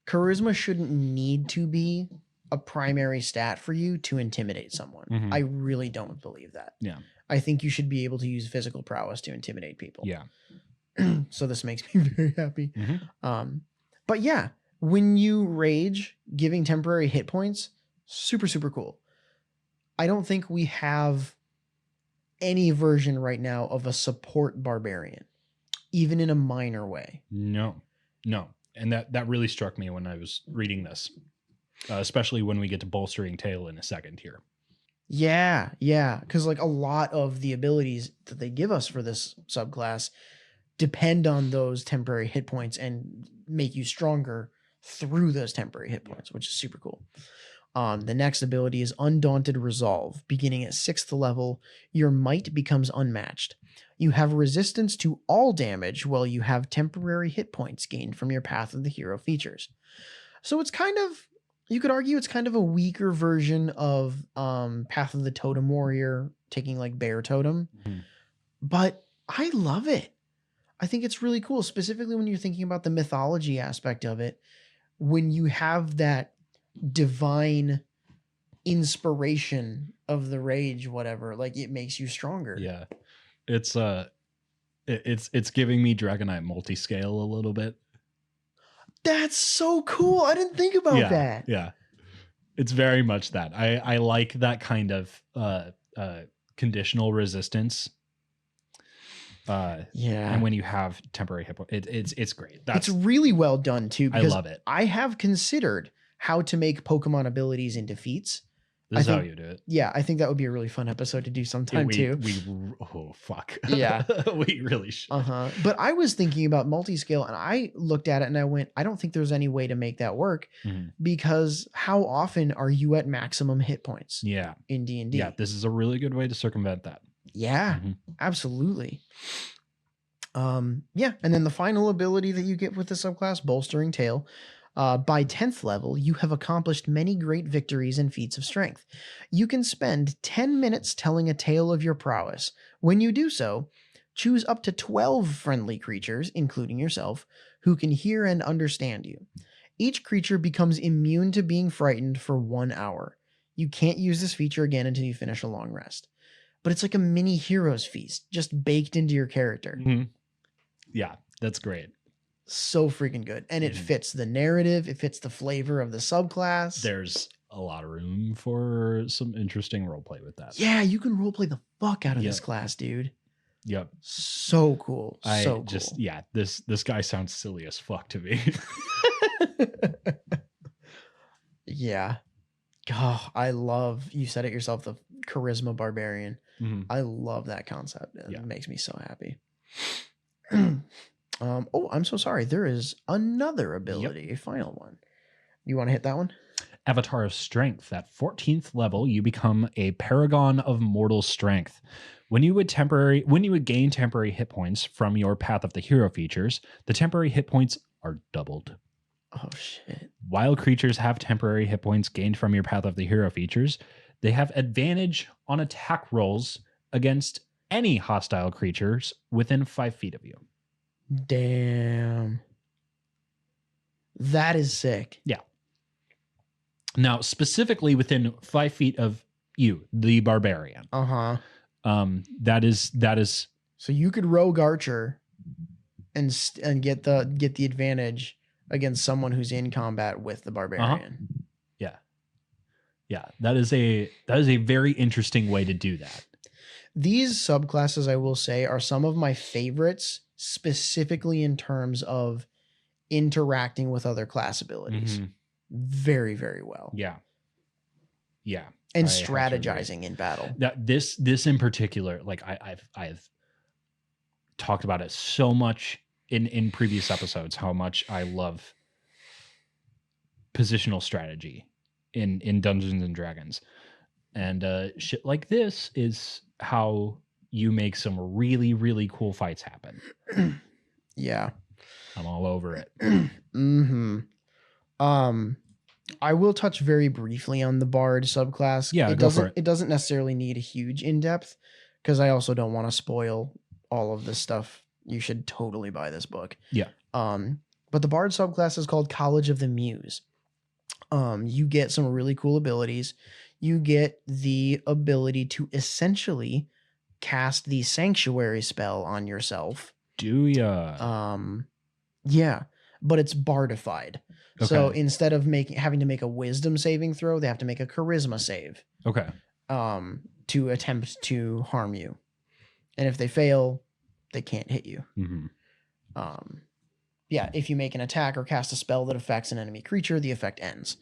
charisma shouldn't need to be a primary stat for you to intimidate someone. Mhm. I really don't believe that. Yeah. I think you should be able to use physical prowess to intimidate people. Yeah. So this makes me very happy. Mhm. But yeah, when you rage, giving temporary hit points, super cool. I don't think we have any version right now of a support barbarian, even in a minor way. No. And that really struck me when I was reading this, especially when we get to bolstering tail in a second here. Yeah. Because like a lot of the abilities that they give us for this subclass depend on those temporary hit points and make you stronger through those temporary hit points, which is super cool. The next ability is Undaunted Resolve. Beginning at 6th level, your might becomes unmatched. You have resistance to all damage while you have temporary hit points gained from your Path of the Hero features. So it's kind of, you could argue it's kind of a weaker version of Path of the Totem Warrior, taking like Bear Totem. Mhm. But I love it. I think it's really cool, specifically when you're thinking about the mythology aspect of it. When you have that divine inspiration of the rage, whatever, like it makes you stronger. Yeah. It's giving me Dragonite multi-scale a little bit. That's so cool. I didn't think about that. Yeah. It's very much that. I like that kind of conditional resistance. And when you have temporary hit point, it's great. It's really well done too. I love it. I have considered how to make Pokemon abilities into feats. This is how you do it. Yeah, I think that would be a really fun episode to do sometime too. Oh fuck. Yeah. We really should. But I was thinking about multi-scale and I looked at it and I went, I don't think there's any way to make that work because how often are you at maximum hit points? Yeah. In D&D? Yeah, this is a really good way to circumvent that. Yeah, absolutely. And then the final ability that you get with the subclass, Bolstering Tail. By 10th level, you have accomplished many great victories and feats of strength. You can spend 10 minutes telling a tale of your prowess. When you do so, choose up to 12 friendly creatures, including yourself, who can hear and understand you. Each creature becomes immune to being frightened for 1 hour. You can't use this feature again until you finish a long rest. But it's like a mini hero's feast, just baked into your character. Yeah, that's great. So freaking good. And it fits the narrative. It fits the flavor of the subclass. There's a lot of room for some interesting roleplay with that. Yeah, you can roleplay the fuck out of this class, dude. Yep. So cool. This guy sounds silly as fuck to me. Yeah. Oh, I love, you said it yourself, the charisma barbarian. Mhm. I love that concept. It Yeah. makes me so happy. Oh, I'm so sorry. There is another ability, a final one. You want to hit that one? Avatar of Strength. At 14th level, you become a paragon of mortal strength. When you would gain temporary hit points from your Path of the Hero features, the temporary hit points are doubled. Oh, shit. While creatures have temporary hit points gained from your Path of the Hero features, they have advantage on attack rolls against any hostile creatures within 5 feet of you. Damn. That is sick. Yeah. Now, specifically within 5 feet of you, the barbarian. Uh-huh. That is So you could rogue archer and get the advantage against someone who's in combat with the barbarian. Yeah. That is a very interesting way to do that. These subclasses, I will say, are some of my favorites, specifically in terms of interacting with other class abilities. Mhm. Very, very well. Yeah. And I have to agree. strategizing in battle. That this in particular, like I've talked about it so much in previous episodes, how much I love positional strategy in Dungeons and Dragons. And shit like this is how you make some really, really cool fights happen. Yeah. I'm all over it. Mm-hmm. I will touch very briefly on the Bard subclass. Yeah, it go for it. It doesn't necessarily need a huge in-depth, because I also don't want to spoil all of this stuff. You should totally buy this book. Yeah. But the Bard subclass is called College of the Muse. You get some really cool abilities. You get the ability to essentially cast the Sanctuary spell on yourself. Do ya? Yeah, but it's bardified. Okay. So instead of having to make a wisdom saving throw, they have to make a charisma save. Okay. To attempt to harm you. And if they fail, they can't hit you. Mm-hmm. Yeah, if you make an attack or cast a spell that affects an enemy creature, the effect ends.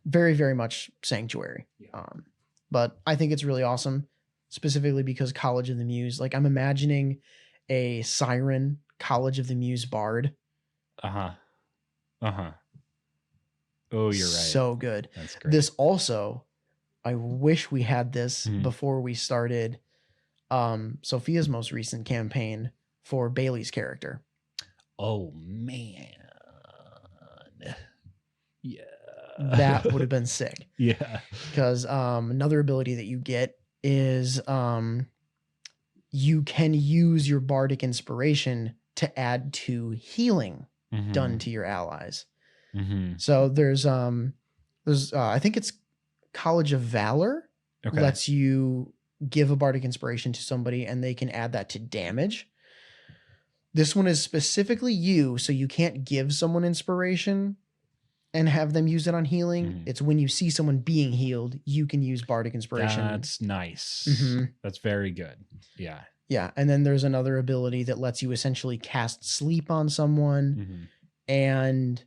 Very, very much Sanctuary. Yeah. But I think it's really awesome, specifically because College of the Muse, like I'm imagining a Siren College of the Muse bard. Uh-huh. Oh, you're right. So good. That's great. This also, I wish we had this before we started Sophia's most recent campaign for Bailey's character. Oh, man. Yeah. That would have been sick. Yeah. Because another ability that you get is you can use your bardic inspiration to add to healing done to your allies. Mm-hmm. So there's I think it's College of Valor. Okay. Lets you give a bardic inspiration to somebody and they can add that to damage. This one is specifically you, so you can't give someone inspiration and have them use it on healing. It's when you see someone being healed, you can use bardic inspiration. That's nice. Mm-hmm. That's very good. Yeah. Yeah, and then there's another ability that lets you essentially cast sleep on someone, and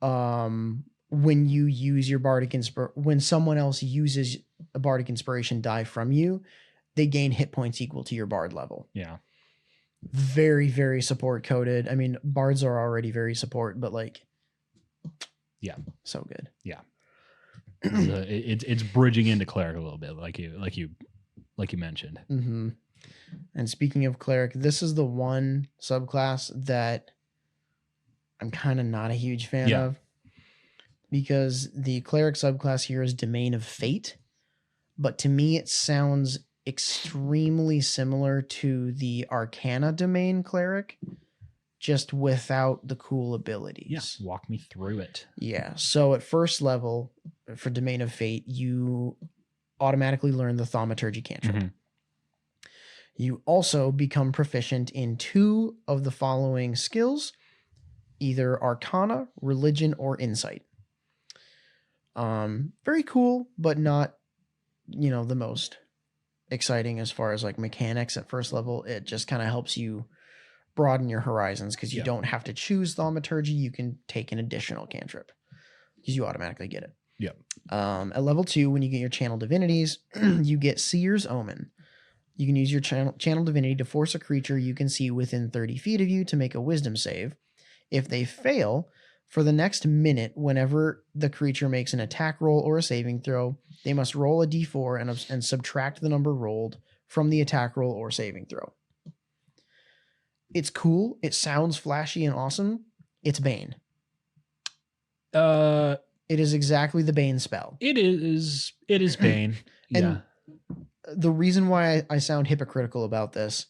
when you use your bardic when someone else uses a bardic inspiration die from you, they gain hit points equal to your bard level. Yeah. Very, very support coded. I mean, bards are already very support, but like, yeah, so good. Yeah. It's bridging into cleric a little bit, like you mentioned. Mm-hmm. And speaking of cleric, this is the one subclass that I'm kind of not a huge fan of, because the cleric subclass here is Domain of Fate, but to me it sounds extremely similar to the Arcana domain cleric, just without the cool abilities. Yeah, walk me through it. Yeah, so at first level for Domain of Fate, you automatically learn the Thaumaturgy cantrip. You also become proficient in 2 of the following skills, either Arcana, Religion, or Insight. Very cool, but not, the most exciting as far as like mechanics at first level. It just kind of helps you broaden your horizons because you Yeah. don't have to choose thaumaturgy. You can take an additional cantrip because you automatically get it. Yep. At level 2, when you get your channel divinities, you get Seer's Omen. You can use your channel divinity to force a creature you can see within 30 feet of you to make a wisdom save. If they fail, for the next minute, whenever the creature makes an attack roll or a saving throw, they must roll a d4 and subtract the number rolled from the attack roll or saving throw. It's cool. It sounds flashy and awesome. It's Bane. It is exactly the Bane spell. It is Bane. And yeah. the reason why I sound hypocritical about this,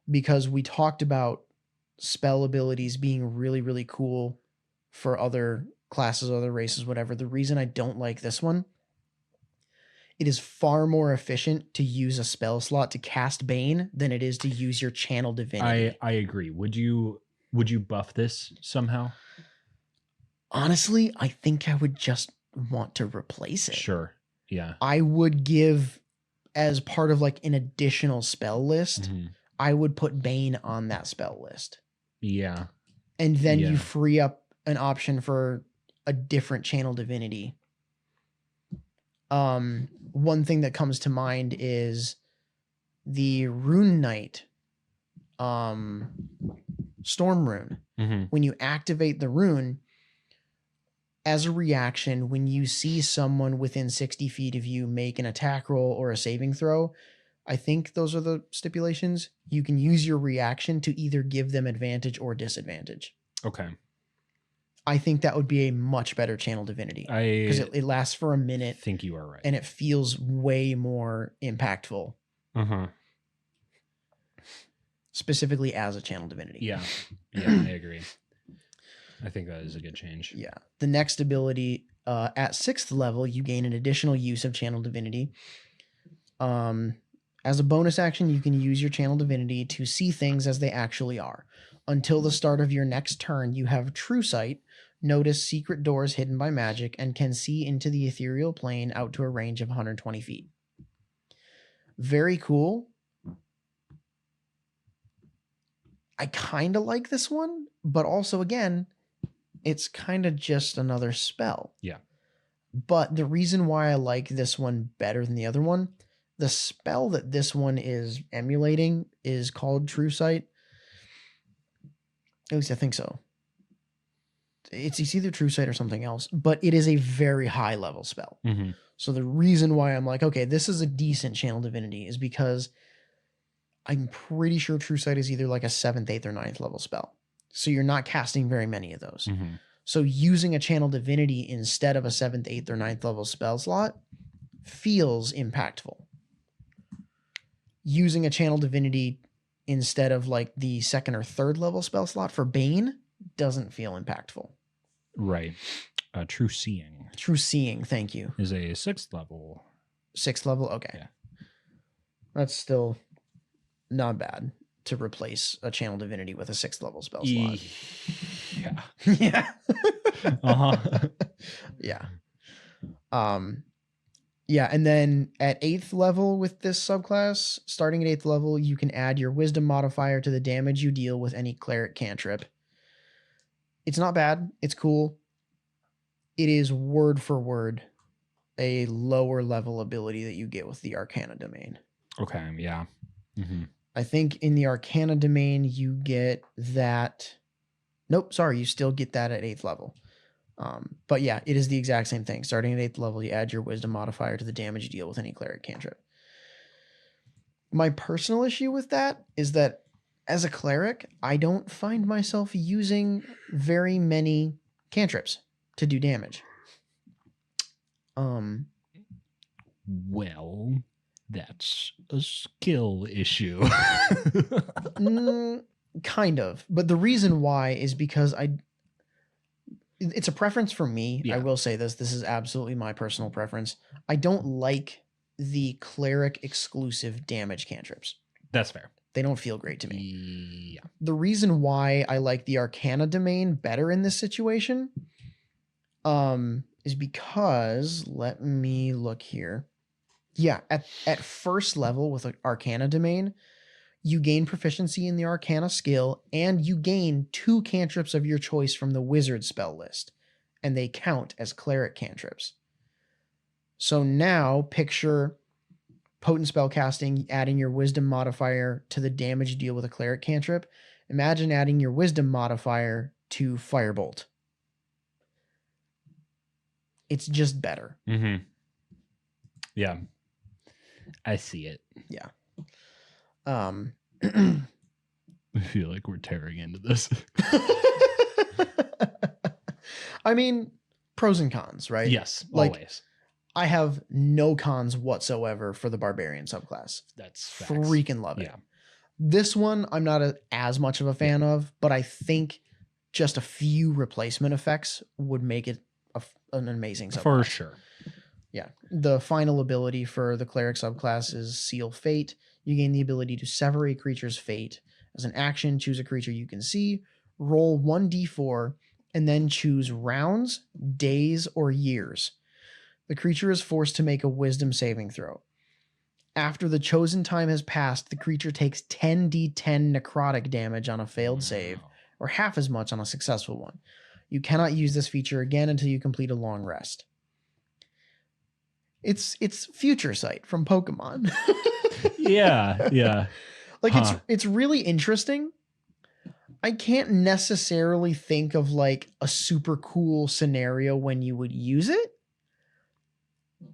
because we talked about spell abilities being really, really cool for other classes, other races, whatever. The reason I don't like this one, it is far more efficient to use a spell slot to cast Bane than it is to use your channel divinity. I agree. Would you buff this somehow? Honestly, I think I would just want to replace it. Sure. Yeah. I would give, as part of like an additional spell list, I would put Bane on that spell list. Yeah. And then you free up an option for a different channel divinity. One thing that comes to mind is the Rune Knight Storm Rune. When you activate the rune, as a reaction, when you see someone within 60 feet of you make an attack roll or a saving throw, I think those are the stipulations. You can use your reaction to either give them advantage or disadvantage. Okay. I think that would be a much better channel divinity because it lasts for a minute. I think you are right. And it feels way more impactful. Specifically as a channel divinity. Yeah. Yeah, I agree. I think that is a good change. Yeah. The next ability, at 6th level, you gain an additional use of channel divinity. As a bonus action, you can use your channel divinity to see things as they actually are. Until the start of your next turn, you have True Sight, notice secret doors hidden by magic, and can see into the ethereal plane out to a range of 120 feet. Very cool. I kind of like this one, but also, again, it's kind of just another spell. Yeah. But the reason why I like this one better than the other one, the spell that this one is emulating is called True Sight. At least I think so. It's either True Sight or something else, but it is a very high level spell. So the reason why I'm like, okay, this is a decent channel divinity is because I'm pretty sure True Sight is either like a 7th, 8th, or 9th level spell. So you're not casting very many of those. So using a channel divinity instead of a 7th, 8th, or 9th level spell slot feels impactful. Using a channel divinity instead of like the 2nd or 3rd level spell slot for Bane doesn't feel impactful. Right. True Seeing. True Seeing, thank you. Is a 6th level. 6th level? Okay. Yeah. That's still not bad to replace a channel divinity with a 6th level spell slot. Yeah. Yeah. Uh-huh. Yeah. Yeah, and then at 8th level with this subclass, starting at 8th level, you can add your wisdom modifier to the damage you deal with any cleric cantrip. It's not bad. It's cool. It is word for word a lower level ability that you get with the Arcana Domain. Okay, yeah. I think in the Arcana Domain, you get that. Nope, sorry, you still get that at 8th level. But yeah, it is the exact same thing. Starting at 8th level, you add your wisdom modifier to the damage you deal with any cleric cantrip. My personal issue with that is that as a cleric, I don't find myself using very many cantrips to do damage. Well, that's a skill issue. Kind of. But the reason why is because it's a preference for me. Yeah. I will say this. This is absolutely my personal preference. I don't like the cleric exclusive damage cantrips. That's fair. They don't feel great to me. Yeah. The reason why I like the Arcana Domain better in this situation is because, let me look here. Yeah, at 1st level with an Arcana Domain, You gain proficiency in the Arcana skill, and you gain 2 cantrips of your choice from the wizard spell list, and they count as cleric cantrips. So now picture potent spell casting, adding your wisdom modifier to the damage you deal with a cleric cantrip. Imagine adding your wisdom modifier to firebolt. It's just better. Mm-hmm. Yeah. I see it. Yeah. I feel like we're tearing into this. I mean, pros and cons, right? Yes, Like, always. I have no cons whatsoever for the barbarian subclass. That's facts. Freaking love it. Yeah. This one I'm not as much of a fan of, but I think just a few replacement effects would make it an amazing subclass. For sure. Yeah. The final ability for the cleric subclass is Seal Fate. You gain the ability to sever a creature's fate. As an action, choose a creature you can see, roll 1d4, and then choose rounds, days, or years. The creature is forced to make a wisdom saving throw. After the chosen time has passed, the creature takes 10d10 necrotic damage on a failed save, or half as much on a successful one. You cannot use this feature again until you complete a long rest. It's Future Sight from Pokemon. Yeah. Like, it's really interesting. I can't necessarily think of like a super cool scenario when you would use it,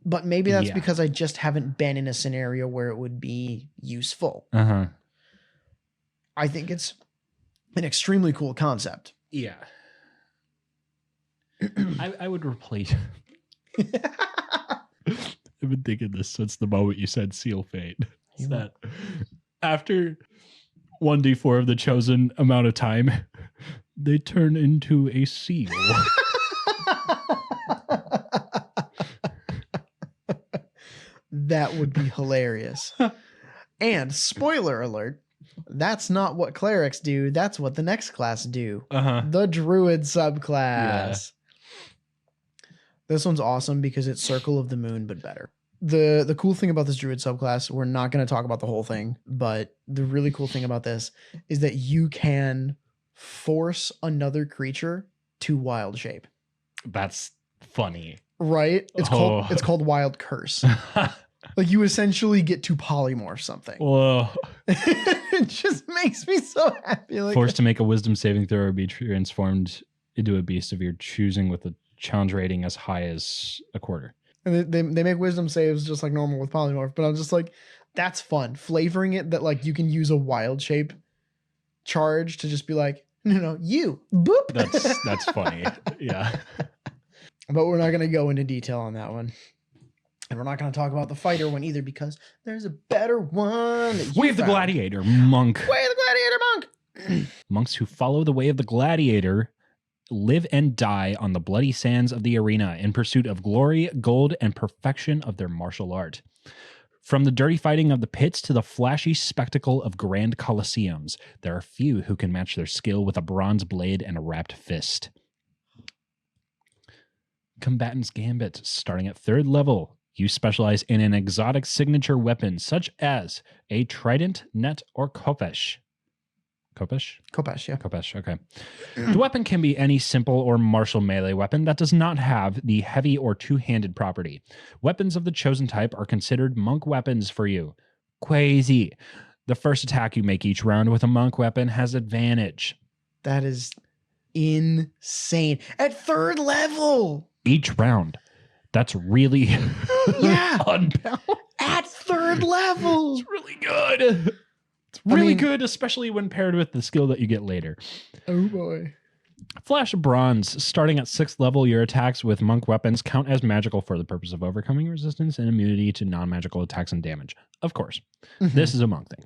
but maybe that's because I just haven't been in a scenario where it would be useful. Uh-huh. I think it's an extremely cool concept. Yeah. I would replace. I've been thinking this since the moment you said Seal Fate. It's that after 1d4 of the chosen amount of time, they turn into a seal. That would be hilarious. And spoiler alert, that's not what clerics do. That's what the next class do. Uh-huh. The druid subclass. This one's awesome because it's Circle of the Moon, but better. The cool thing about this druid subclass, we're not going to talk about the whole thing, but the really cool thing about this is that you can force another creature to wild shape. That's funny. Right? It's called Wild Curse. Like, you essentially get to polymorph something. Whoa. It just makes me so happy. Like, Forced to make a wisdom saving throw or be transformed into a beast of your choosing with a challenge rating as high as a quarter. and they make wisdom saves just like normal with polymorph, but I'm just like, that's fun. Flavoring it that like you can use a wild shape charge to just be like, no, you boop. That's funny. Yeah. But we're not going to go into detail on that one. And we're not going to talk about the fighter one either because there's a better one. Way of the Gladiator Monk. Way of the Gladiator Monk. Monks who follow the way of the gladiator live and die on the bloody sands of the arena in pursuit of glory, gold, and perfection of their martial art. From the dirty fighting of the pits to the flashy spectacle of grand coliseums, there are few who can match their skill with a bronze blade and a wrapped fist. Combatant's Gambit, starting at 3rd level. You specialize in an exotic signature weapon, such as a trident, net, or kopesh. Kopesh? Kopesh, yeah. Kopesh, okay. The weapon can be any simple or martial melee weapon that does not have the heavy or two-handed property. Weapons of the chosen type are considered monk weapons for you. Crazy. The first attack you make each round with a monk weapon has advantage. That is insane. At 3rd level! Each round. That's really unbound. At 3rd level! It's really good. It's really good, especially when paired with the skill that you get later. Oh boy. Flash of Bronze. Starting at 6th level, your attacks with monk weapons count as magical for the purpose of overcoming resistance and immunity to non-magical attacks and damage. Of course. This is a monk thing.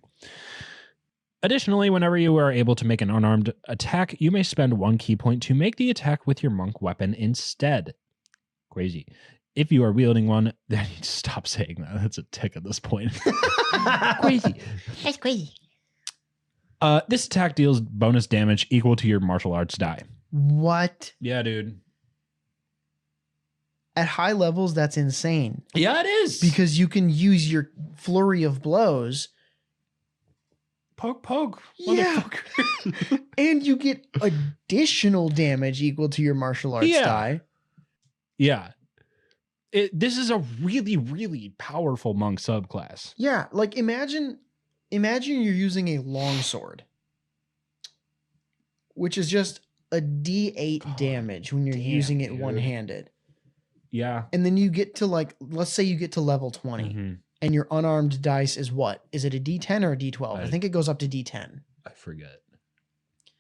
Additionally, whenever you are able to make an unarmed attack, you may spend 1 key point to make the attack with your monk weapon instead. Crazy. If you are wielding one, then you need to stop saying that. That's a tick at this point. Crazy. That's crazy. This attack deals bonus damage equal to your martial arts die. What? Yeah, dude. At high levels, that's insane. Yeah, it is. Because you can use your flurry of blows Poke, poke. Yeah. Motherfucker. And you get additional damage equal to your martial arts die. Yeah. This is a really, really powerful monk subclass. Yeah, like imagine you're using a longsword, which is just a D8 damage when you're using it one-handed. Yeah. And then you get to let's say you get to level 20 and your unarmed dice is what? Is it a D10 or a D12? I think it goes up to D10. I forget.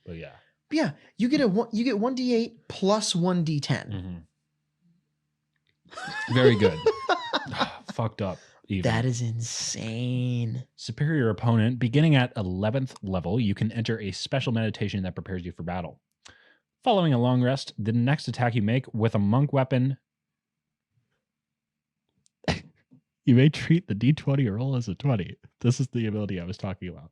But yeah. But yeah, you get 1D8 plus 1D10. Very good. Fucked up. Even. That is insane. Superior opponent. Beginning at 11th level, you can enter a special meditation that prepares you for battle. Following a long rest, the next attack you make with a monk weapon, you may treat the D20 roll as a 20. This is the ability I was talking about.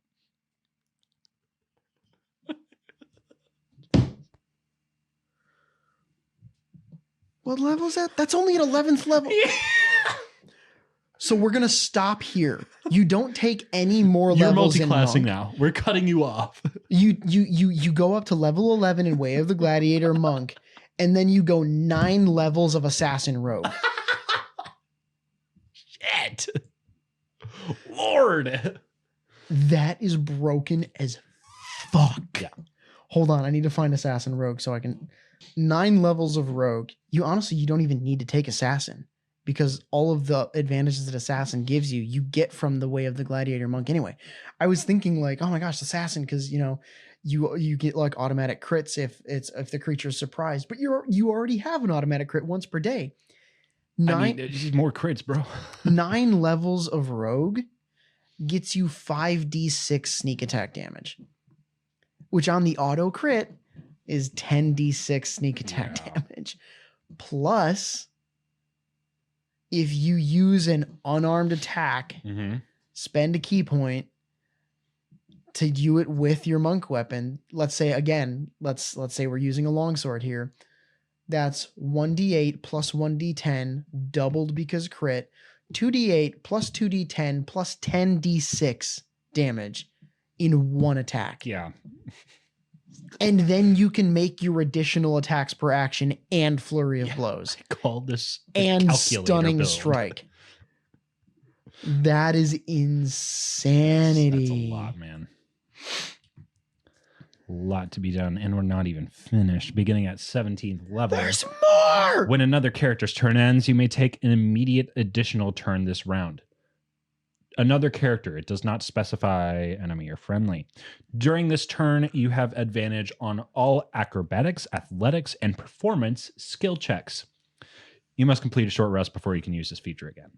What level is that? That's only at 11th level. Yeah. So we're going to stop here. You don't take any more levels. You're multi-classing now. We're cutting you off. You go up to level 11 in Way of the Gladiator Monk, and then you go 9 levels of Assassin Rogue. Shit. Lord. That is broken as fuck. Yeah. Hold on. I need to find Assassin Rogue so I can... 9 levels of Rogue. You don't even need to take Assassin, because all of the advantages that Assassin gives you get from the Way of the Gladiator Monk anyway. I was thinking oh my gosh, Assassin, because you get like automatic crits if the creature is surprised, but you already have an automatic crit once per day. I mean, more crits, bro. 9 levels of Rogue gets you 5d6 sneak attack damage, which on the auto crit is 10d6 sneak attack damage. Plus, if you use an unarmed attack, spend a key point to do it with your monk weapon. Let's say we're using a longsword here. That's 1d8 plus 1d10 doubled because crit, 2d8 plus 2d10 plus 10d6 damage in one attack. Yeah. And then you can make your additional attacks per action and flurry of blows. I call this and stunning build. Strike. That is insanity. That's a lot, man. A lot to be done, and we're not even finished. Beginning at 17th level. There's more! When another character's turn ends, you may take an immediate additional turn this round. Another character, it does not specify enemy or friendly. During this turn, you have advantage on all acrobatics, athletics, and performance skill checks. You must complete a short rest before you can use this feature again.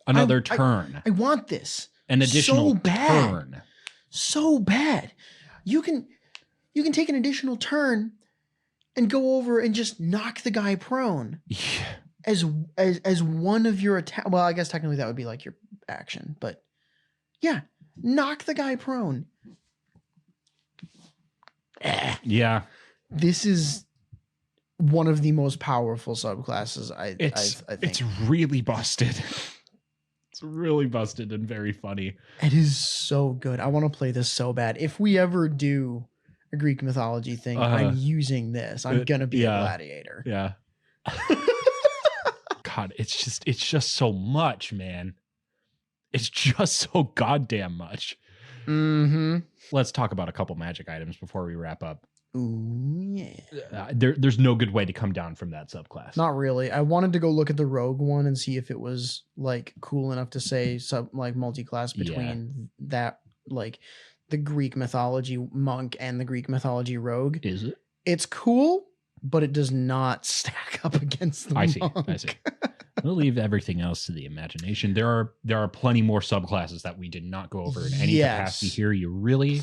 Another turn. I want this. An additional so bad. turn. So bad. You can take an additional turn and go over and just knock the guy prone. Yeah. As one of your attack. Well, I guess technically that would be like your action, but yeah, knock the guy prone. Yeah. This is one of the most powerful subclasses I think. It's really busted. It's really busted and very funny. It is so good. I want to play this so bad. If we ever do a Greek mythology thing, I'm using this. I'm gonna be a gladiator. Yeah. God, it's just so much, man. It's just so goddamn much. Let's talk about a couple magic items before we wrap up. Ooh, yeah. There's no good way to come down from that subclass. Not really. I wanted to go look at the rogue one and see if it was like cool enough to say multi-class between that, like the Greek mythology monk and the Greek mythology rogue. Is it? It's cool, but it does not stack up against the monk. I see. We'll leave everything else to the imagination. There are plenty more subclasses that we did not go over in any capacity here.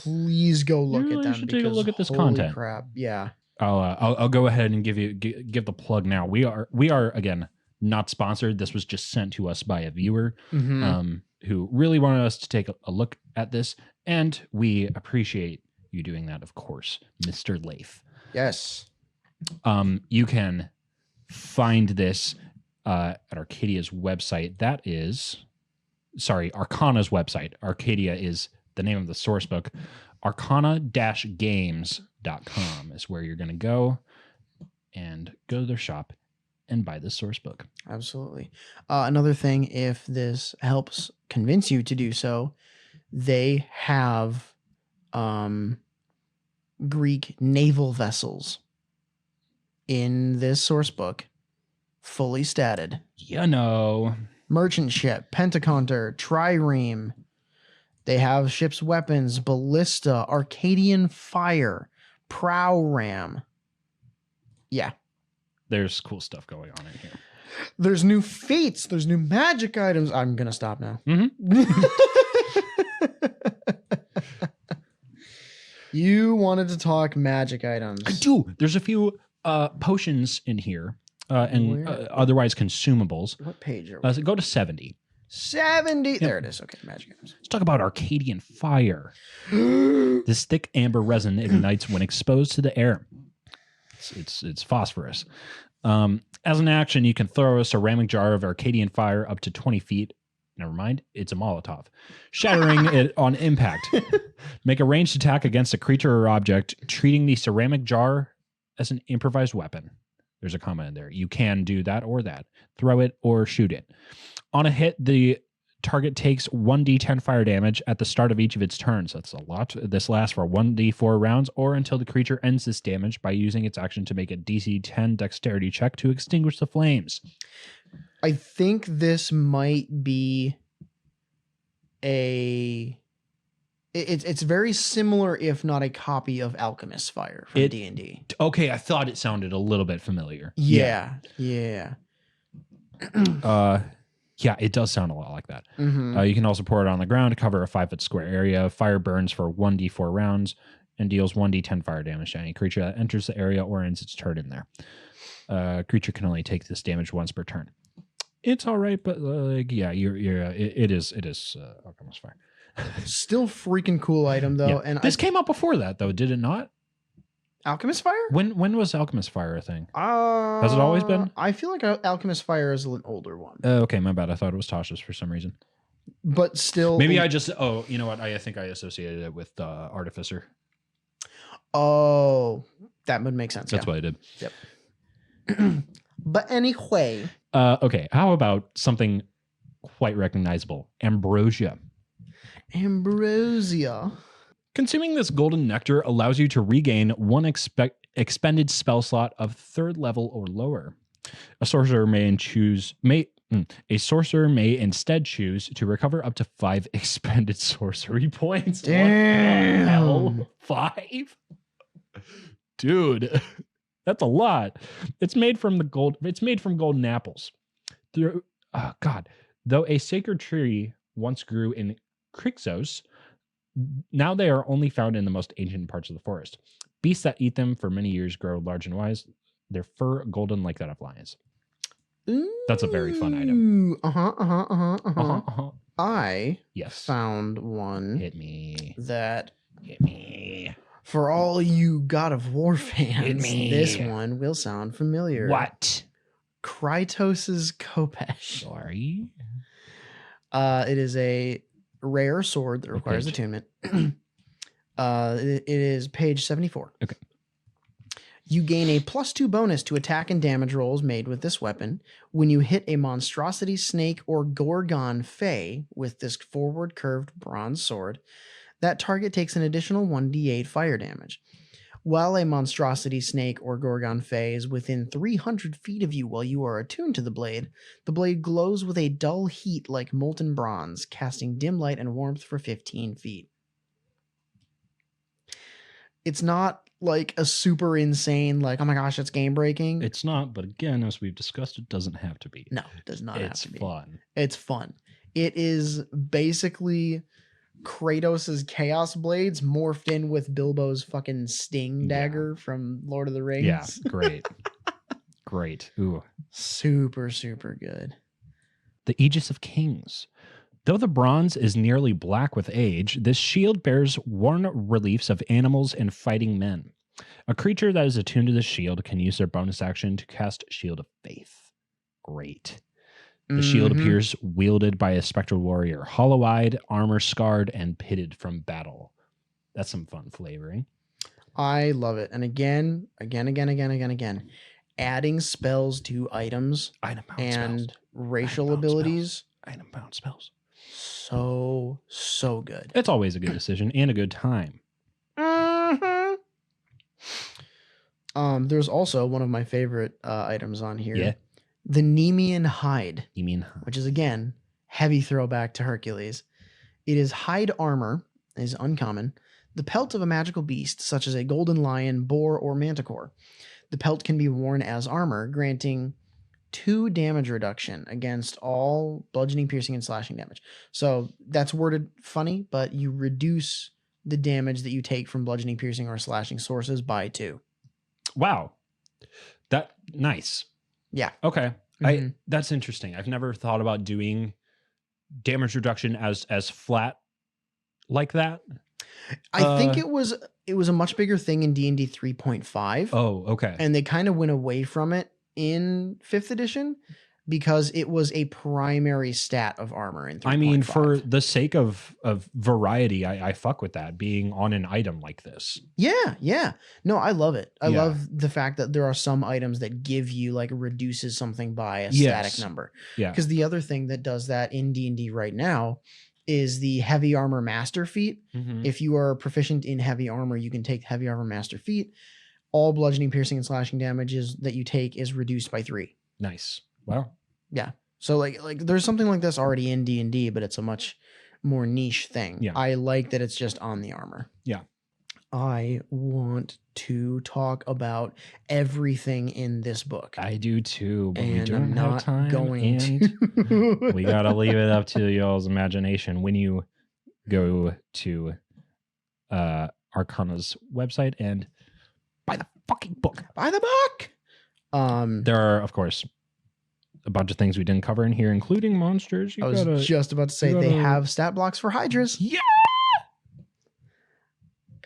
Please go look at them. Should take a look at this content. Crap. Yeah. I'll go ahead and give the plug now. We are again not sponsored. This was just sent to us by a viewer who really wanted us to take a look at this, and we appreciate you doing that, of course, Mr. Leif. Yes. You can find this at Arcadia's website. That is Arcana's website. Arcadia is the name of the source book. Arcana-games.com is where you're going to go and go to their shop and buy this source book. Absolutely. Another thing, if this helps convince you to do so, they have Greek naval vessels in this source book, fully statted. Merchant ship, pentaconter, trireme. They have ship's weapons, ballista, Arcadian fire, prow ram. Yeah. There's cool stuff going on in here. There's new feats. There's new magic items. I'm going to stop now. Mm-hmm. You wanted to talk magic items. I do. There's a few potions in here and otherwise consumables. What page are we? So go to 70. 70. Yep. There it is. Okay, magic items. Let's talk about Arcadian fire. This thick amber resin ignites when exposed to the air. It's phosphorus. As an action, you can throw a ceramic jar of Arcadian fire up to 20 feet. Never mind, it's a Molotov. Shattering it on impact. Make a ranged attack against a creature or object, treating the ceramic jar as an improvised weapon. There's a comma in there. You can do that or that. Throw it or shoot it. On a hit, the target takes 1d10 fire damage at the start of each of its turns. That's a lot. This lasts for 1d4 rounds or until the creature ends this damage by using its action to make a DC 10 dexterity check to extinguish the flames. I think this might be it's very similar, if not a copy of Alchemist's Fire from D&D. Okay, I thought it sounded a little bit familiar. Yeah. Yeah, it does sound a lot like that. Mm-hmm. You can also pour it on the ground to cover a 5-foot square area. Fire burns for 1d4 rounds and deals 1d10 fire damage to any creature that enters the area or ends its turn in there. Creature can only take this damage once per turn. It's all right, but it is Alchemist's Fire. Still freaking cool item though. Yeah. And this came out before that though, did it not? Alchemist's Fire? When was Alchemist's Fire a thing? Has it always been? I feel like Alchemist's Fire is an older one. Okay, my bad. I thought it was Tasha's for some reason. But still, maybe I just. Oh, you know what? I think I associated it with Artificer. Oh, that would make sense. That's what I did. Yep. But anyway. Okay. How about something quite recognizable? Ambrosia. Consuming this golden nectar allows you to regain one expended spell slot of 3rd level or lower. A sorcerer may instead choose to recover up to 5 expended sorcery points. Damn. What the hell? 5? Dude, that's a lot. It's made from golden apples. Though a sacred tree once grew in Crixos, now they are only found in the most ancient parts of the forest. Beasts that eat them for many years grow large and wise, their fur golden like that of lions. That's a very fun item. I Yes. found one. Hit me. That Hit me. for all you God of War fans, Hit me. this one will sound familiar. What? Krytos's Kopesh. Sorry. It is a rare sword that requires attunement. It is page 74. Okay. You gain a +2 bonus to attack and damage rolls made with this weapon when you hit a monstrosity snake or gorgon fey with this forward curved bronze sword. That target takes an additional 1d8 fire damage. While a monstrosity snake or gorgon fey is within 300 feet of you while you are attuned to the blade glows with a dull heat like molten bronze, casting dim light and warmth for 15 feet. It's not like a super insane, like, oh my gosh, it's game breaking. It's not, but again, as we've discussed, it doesn't have to be. No, it does not have to be. It's fun. It's fun. It is basically Kratos' Chaos Blades morphed in with Bilbo's fucking Sting dagger from Lord of the Rings. Yeah, great. Great. Ooh. Super, super good. The Aegis of Kings. Though the bronze is nearly black with age, this shield bears worn reliefs of animals and fighting men. A creature that is attuned to the shield can use their bonus action to cast Shield of Faith. Great. The shield appears wielded by a spectral warrior, hollow-eyed, armor-scarred, and pitted from battle. That's some fun flavoring. I love it. And again, adding spells to items and racial abilities. Item-bound spells. So good. It's always a good decision and a good time. There's also one of my favorite items on here. Yeah. The Nemean hide. Nemean hide. Which is, again, heavy throwback to Hercules. It is hide armor, is uncommon. The pelt of a magical beast, such as a golden lion, boar, or manticore. The pelt can be worn as armor, granting 2 damage reduction against all bludgeoning, piercing, and slashing damage. So that's worded funny, but you reduce the damage that you take from bludgeoning, piercing, or slashing sources by 2. Wow. Nice. Yeah. Okay. That's interesting. I've never thought about doing damage reduction as flat like that. I think it was a much bigger thing in D&D 3.5. Oh, okay. And they kind of went away from it in 5th edition because it was a primary stat of armor in 3.5. I mean, for the sake of variety, I fuck with that being on an item like this. Yeah. No, I love it. I love the fact that there are some items that give you like reduces something by a static number. Yeah. Because the other thing that does that in D&D right now is the heavy armor master feat. If you are proficient in heavy armor, you can take heavy armor master feat. All bludgeoning, piercing, and slashing damages that you take is reduced by 3. Nice. Wow. Yeah. So like there's something like this already in D&D, but it's a much more niche thing. Yeah. I like that it's just on the armor. Yeah. I want to talk about everything in this book. I do too, but and we don't I'm have not time. going and we got to leave it up to y'all's imagination when you go to Arcana's website and buy the fucking book. Buy the book. There are, of course, a bunch of things we didn't cover in here, including monsters. I was just about to say they have stat blocks for hydras. Yeah.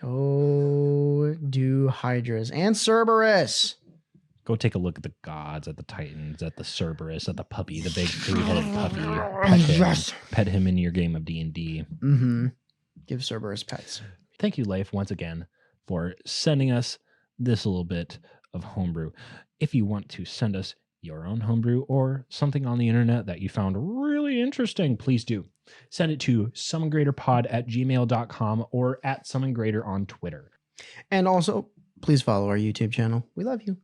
Go do hydras and Cerberus. Go take a look at the gods, at the titans, at the Cerberus, at the puppy, the big 3-headed puppy. Pet him in your game of D&D. Give Cerberus pets. Thank you, Leif, once again for sending us this little bit of homebrew. If you want to send us your own homebrew or something on the internet that you found really interesting, please do. Send it to summongreaterpod@gmail.com or @summongreater on Twitter. And also, please follow our YouTube channel. We love you.